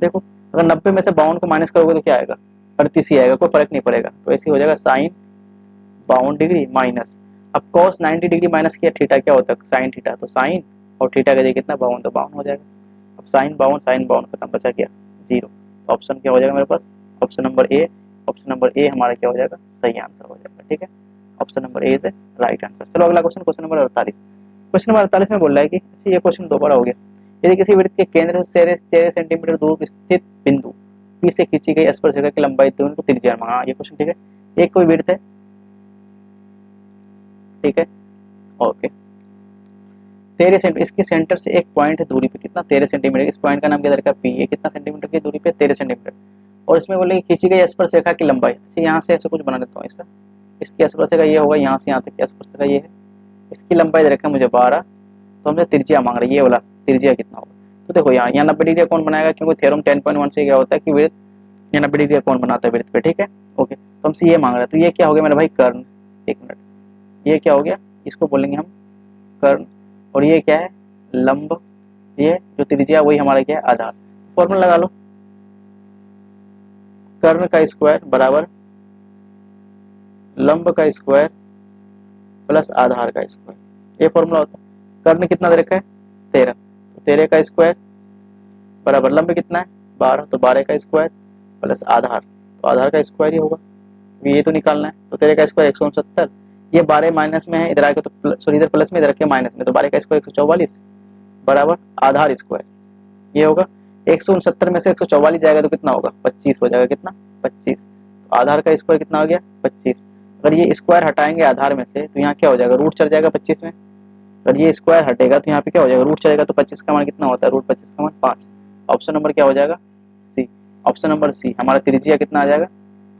देखो अगर 90 में से 52 को माइनस करोगे तो क्या आएगा 38 ही आएगा, कोई फर्क नहीं पड़ेगा, तो ऐसे हो जाएगा साइन 52 डिग्री माइनस, अब कॉस 90 डिग्री माइनस किया थीटा क्या होता है साइन थीटा, तो साइन और थीटा का जगह कितना 52, तो 52 हो जाएगा। अब साइन 52 खत्म, बचा क्या 0, तो ऑप्शन क्या हो जाएगा मेरे पास option number A, option number A हमारा क्या हो जाएगा सही आंसर हो जाएगा। ठीक है, option number A is right answer. चलो अगला question, question number 48। Question number 48 में बोल रहा है कि अच्छा ये क्वेश्चन दोबारा हो गया, यदि किसी वृत्त के केंद्र से 13 सेंटीमीटर दूर स्थित बिंदु P से खींची गई स्पर्शरेखा की लंबाई तो उनको त्रिज्या मांगा। हाँ ये क्वेश्चन ठीक है, एक कोई वृत्त है, ठीक है, ओके 13 सेंटीमीटर, इसके सेंटर से एक पॉइंट है दूरी पे कितना 13 सेंटीमीटर, इस पॉइंट का नाम क्या रखा P, ये कितना सेंटीमीटर की दूरी पे 13 सेंटीमीटर, और इसमें बोले खींची गई स्पर्शरेखा की लंबाई, अच्छा यहाँ से ऐसे कुछ बना देता हूँ इसका, इसकी स्पर्शरेखा ये होगा, यहाँ से यहाँ तक की स्पर्शरेखा ये है, इसकी लंबाई दे रखा है मुझे 12, तो हमसे त्रिज्या मांग रही है, ये वाला त्रिज्या कितना होगा। तो देखो यहाँ 90 डिग्री कौन बनाएगा, क्योंकि थ्योरम 10.1 से क्या होता है कि वृत्त 90 डिग्री कौन बनाता है वृत्त पे। ठीक है, ओके, तो हमसे ये मांग रहा है, तो ये क्या हो गया मेरा भाई कर्ण, एक मिनट, ये क्या हो गया, इसको बोलेंगे हम कर्ण, और ये क्या है लंब, ये जो त्रिज्या वही हमारा क्या है आधार। फॉर्मूला लगा लो, कर्ण का स्क्वायर बराबर लंब का स्क्वायर प्लस आधार का स्क्वायर, ये फॉर्मूला होता है। कर्ण कितना दे रखा है 13, तो 13 का स्क्वायर बराबर लंब कितना है 12, तो 12 का स्क्वायर प्लस आधार, तो आधार का स्क्वायर ही होगा, ये तो निकालना है, तो 13 का स्क्वायर 169, ये 12 माइनस में है, इधर आके तो सॉरी इधर प्लस में, इधर आके माइनस में, तो 12 का स्क्वायर 144 बराबर आधार स्क्वायर, ये होगा 169 में से 144 जाएगा तो कितना होगा 25 हो जाएगा, कितना 25, तो आधार का स्क्वायर कितना हो गया 25। अगर ये स्क्वायर हटाएंगे आधार में से तो यहाँ क्या हो जाएगा रूट चल जाएगा 25 में, अगर ये स्क्वायर हटेगा तो यहाँ पे क्या हो जाएगा रूट चलेगा, तो 25 का मान कितना होता है रूट 25 का मान 5, ऑप्शन नंबर क्या हो जाएगा सी, ऑप्शन नंबर सी। हमारा त्रिज्या कितना आ जाएगा,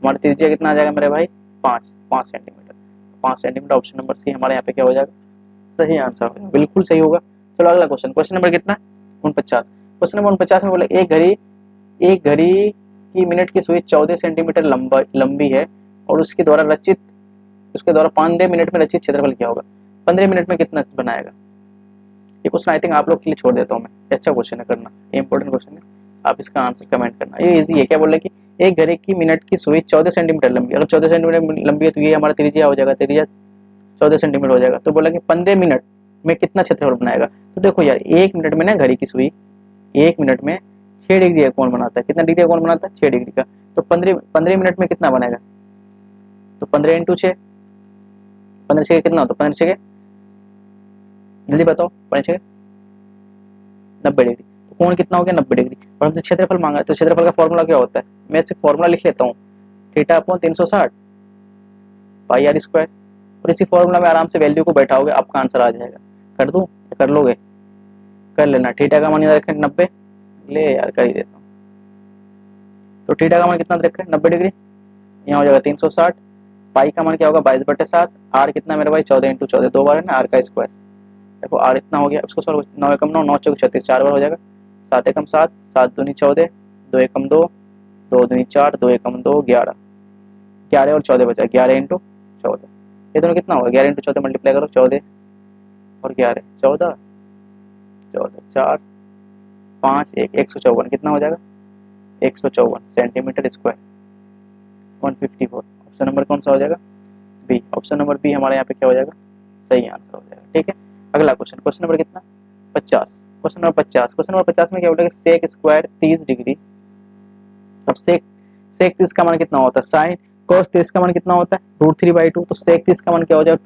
हमारा त्रिज्या कितना आ जाएगा मेरे भाई 5 centimetre, 5 centimetre, option number C हमारे यहाँ पे क्या हो जाएगा सही आंसर होगा, बिल्कुल सही होगा। चलो अगला क्वेश्चन, क्वेश्चन नंबर कितना 49। क्वेश्चन नंबर 49 में बोले एक घड़ी की मिनट की सुई 14 सेंटीमीटर लंबी है और उसके द्वारा 15 मिनट में रचित क्षेत्रफल क्या होगा, 15 मिनट में कितना बनाएगा। ये क्वेश्चन आई थिंक आप लोग के लिए छोड़ देता हूँ मैं, अच्छा क्वेश्चन है करना, ये इंपॉर्टेंट क्वेश्चन है, आप इसका आंसर कमेंट करना, ये इजी है। क्या बोल रहे कि एक घड़ी की मिनट की सुई 14 सेंटीमीटर लंबी, अगर 14 सेंटीमीटर लंबी है तो ये हमारा त्रिज्या हो जाएगा, त्रिज्या 14 सेंटीमीटर हो जाएगा, तो बोला कि 15 मिनट में कितना क्षेत्रफल बनाएगा। तो देखो यार 1 मिनट में ना घड़ी की सुई 1 मिनट में 6 डिग्री का कोण बनाता है। कितना डिग्री का कोण बनाता है? 6 डिग्री का। तो 15 मिनट में कितना बनेगा? तो 15 इंटू 6, 15 6 कितना होता है? 15 6 जल्दी बताओ, 15 6 90 डिग्री। तो कोण कितना हो गया? 90 डिग्री। और हमसे क्षेत्रफल मांगा है, तो क्षेत्रफल का फॉर्मूला क्या होता है? मैं सिर्फ फॉर्मूला लिख लेता हूँ, theta upon 360 pi R square. और इसी फॉर्मूला में आराम से वैल्यू को बैठाओगे, आपका आंसर आ जाएगा। कर दूं? कर लोगे? कर लेना। थीटा का मान इधर रखें 90, ले यार कर ही देता हूँ। तो थीटा का मान कितना रखा है? 90 डिग्री। यहाँ हो जाएगा 360। पाई का मान क्या होगा? 22/7। आर कितना मेरे भाई? 14 इंटू 14, 2 बार है ना आर का स्क्वायर। देखो आर इतना हो गया, उसको सॉल्व 9 एकम 9, 9 चौक 36, 4 बार हो जाएगा। 7 एकम 7, 7 दूनी 14, 2 एकम 2, 2 दूनी 4, 2 एकम 2, 11, 11 और 14 बचा, 11 इंटू 14। ये दोनों कितना होगा? 11 इंटू 14 मल्टीप्लाई करो, 14 और 11, 14, 14 4 5 1, 154 कितना हो जाएगा? 154 सेंटीमीटर स्क्वायर, 154। ऑप्शन नंबर कौन सा हो जाएगा? बी। ऑप्शन नंबर बी हमारे यहाँ पे क्या हो जाएगा? सही आंसर हो जाएगा। ठीक है, अगला क्वेश्चन, क्वेश्चन नंबर कितना? 50। क्वेश्चन नंबर 50, क्वेश्चन नंबर 50 में क्या बोलेगा? सेक स्क्वायर 30 डिग्री। अब सेक सेक 30 का मान कितना होता है? साइन cos 30 का मान कितना होता है? √3/2। तो सेक 30 का मान क्या हो जाएगा?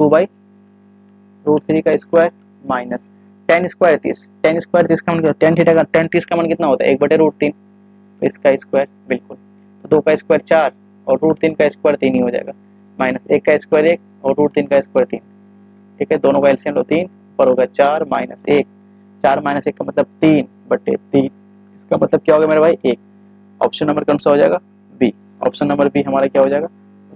2/√3 का square minus tan square 30, tan square 30 का मान क्या? tan थीटा का tan 30 का मान कितना होता है? 1/√3, तो इसका स्क्वायर बिल्कुल। तो 2 का स्क्वायर 4 और √3 का स्क्वायर 3 ही हो जाएगा, माइनस 1 का स्क्वायर 1 और √3 का स्क्वायर 3। ठीक है, दोनों का एलसीएम लो 3, पर होगा 4 माइनस 1, 4 माइनस 1 का मतलब 3/3। इसका मतलब क्या होगा मेरे भाई? 1। ऑप्शन नंबर कौन सा हो जाएगा? बी। ऑप्शन नंबर बी हमारा क्या हो जाएगा?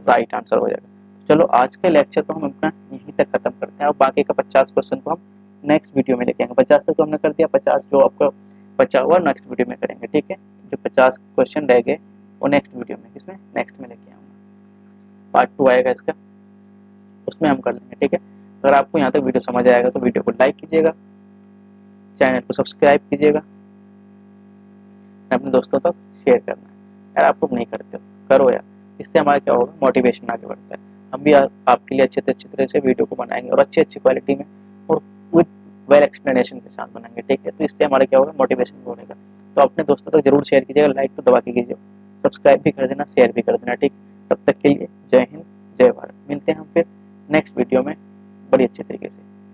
राइट आंसर हो जाएगा। चलो आज के लेक्चर को हम अपना यहीं तक खत्म करते हैं, और बाकी का 50 क्वेश्चन को हम नेक्स्ट वीडियो में लेके आएंगे। 50 तक तो हमने कर दिया, 50 जो आपको बचा हुआ नेक्स्ट वीडियो में करेंगे। ठीक है, जो 50 क्वेश्चन रह गए वो नेक्स्ट वीडियो में, इसमें नेक्स्ट में लेके आऊँगा। पार्ट 2 आएगा इसका, उसमें हम कर लेंगे। ठीक है, अगर आपको यहाँ तक वीडियो समझ आएगा तो वीडियो को लाइक कीजिएगा, चैनल को सब्सक्राइब कीजिएगा, अपने दोस्तों तक शेयर करना है। यार आप लोग नहीं करते हो, करो यार, इससे हमारा क्या होगा? मोटिवेशन आगे बढ़ता है। हम भी आपके लिए अच्छे तरह से वीडियो को बनाएंगे, और अच्छी क्वालिटी में और विद वेल एक्सप्लेनेशन के साथ बनाएंगे। ठीक है, तो इससे हमारा क्या होगा? मोटिवेशन बढ़ेगा। तो अपने दोस्तों तक जरूर शेयर कीजिएगा, लाइक तो दबा के कीजिए, सब्सक्राइब भी कर देना, शेयर भी कर देना। ठीक, तब तक के लिए जय हिंद, जय भारत। मिलते हैं हम फिर नेक्स्ट वीडियो में बड़ी अच्छे तरीके से।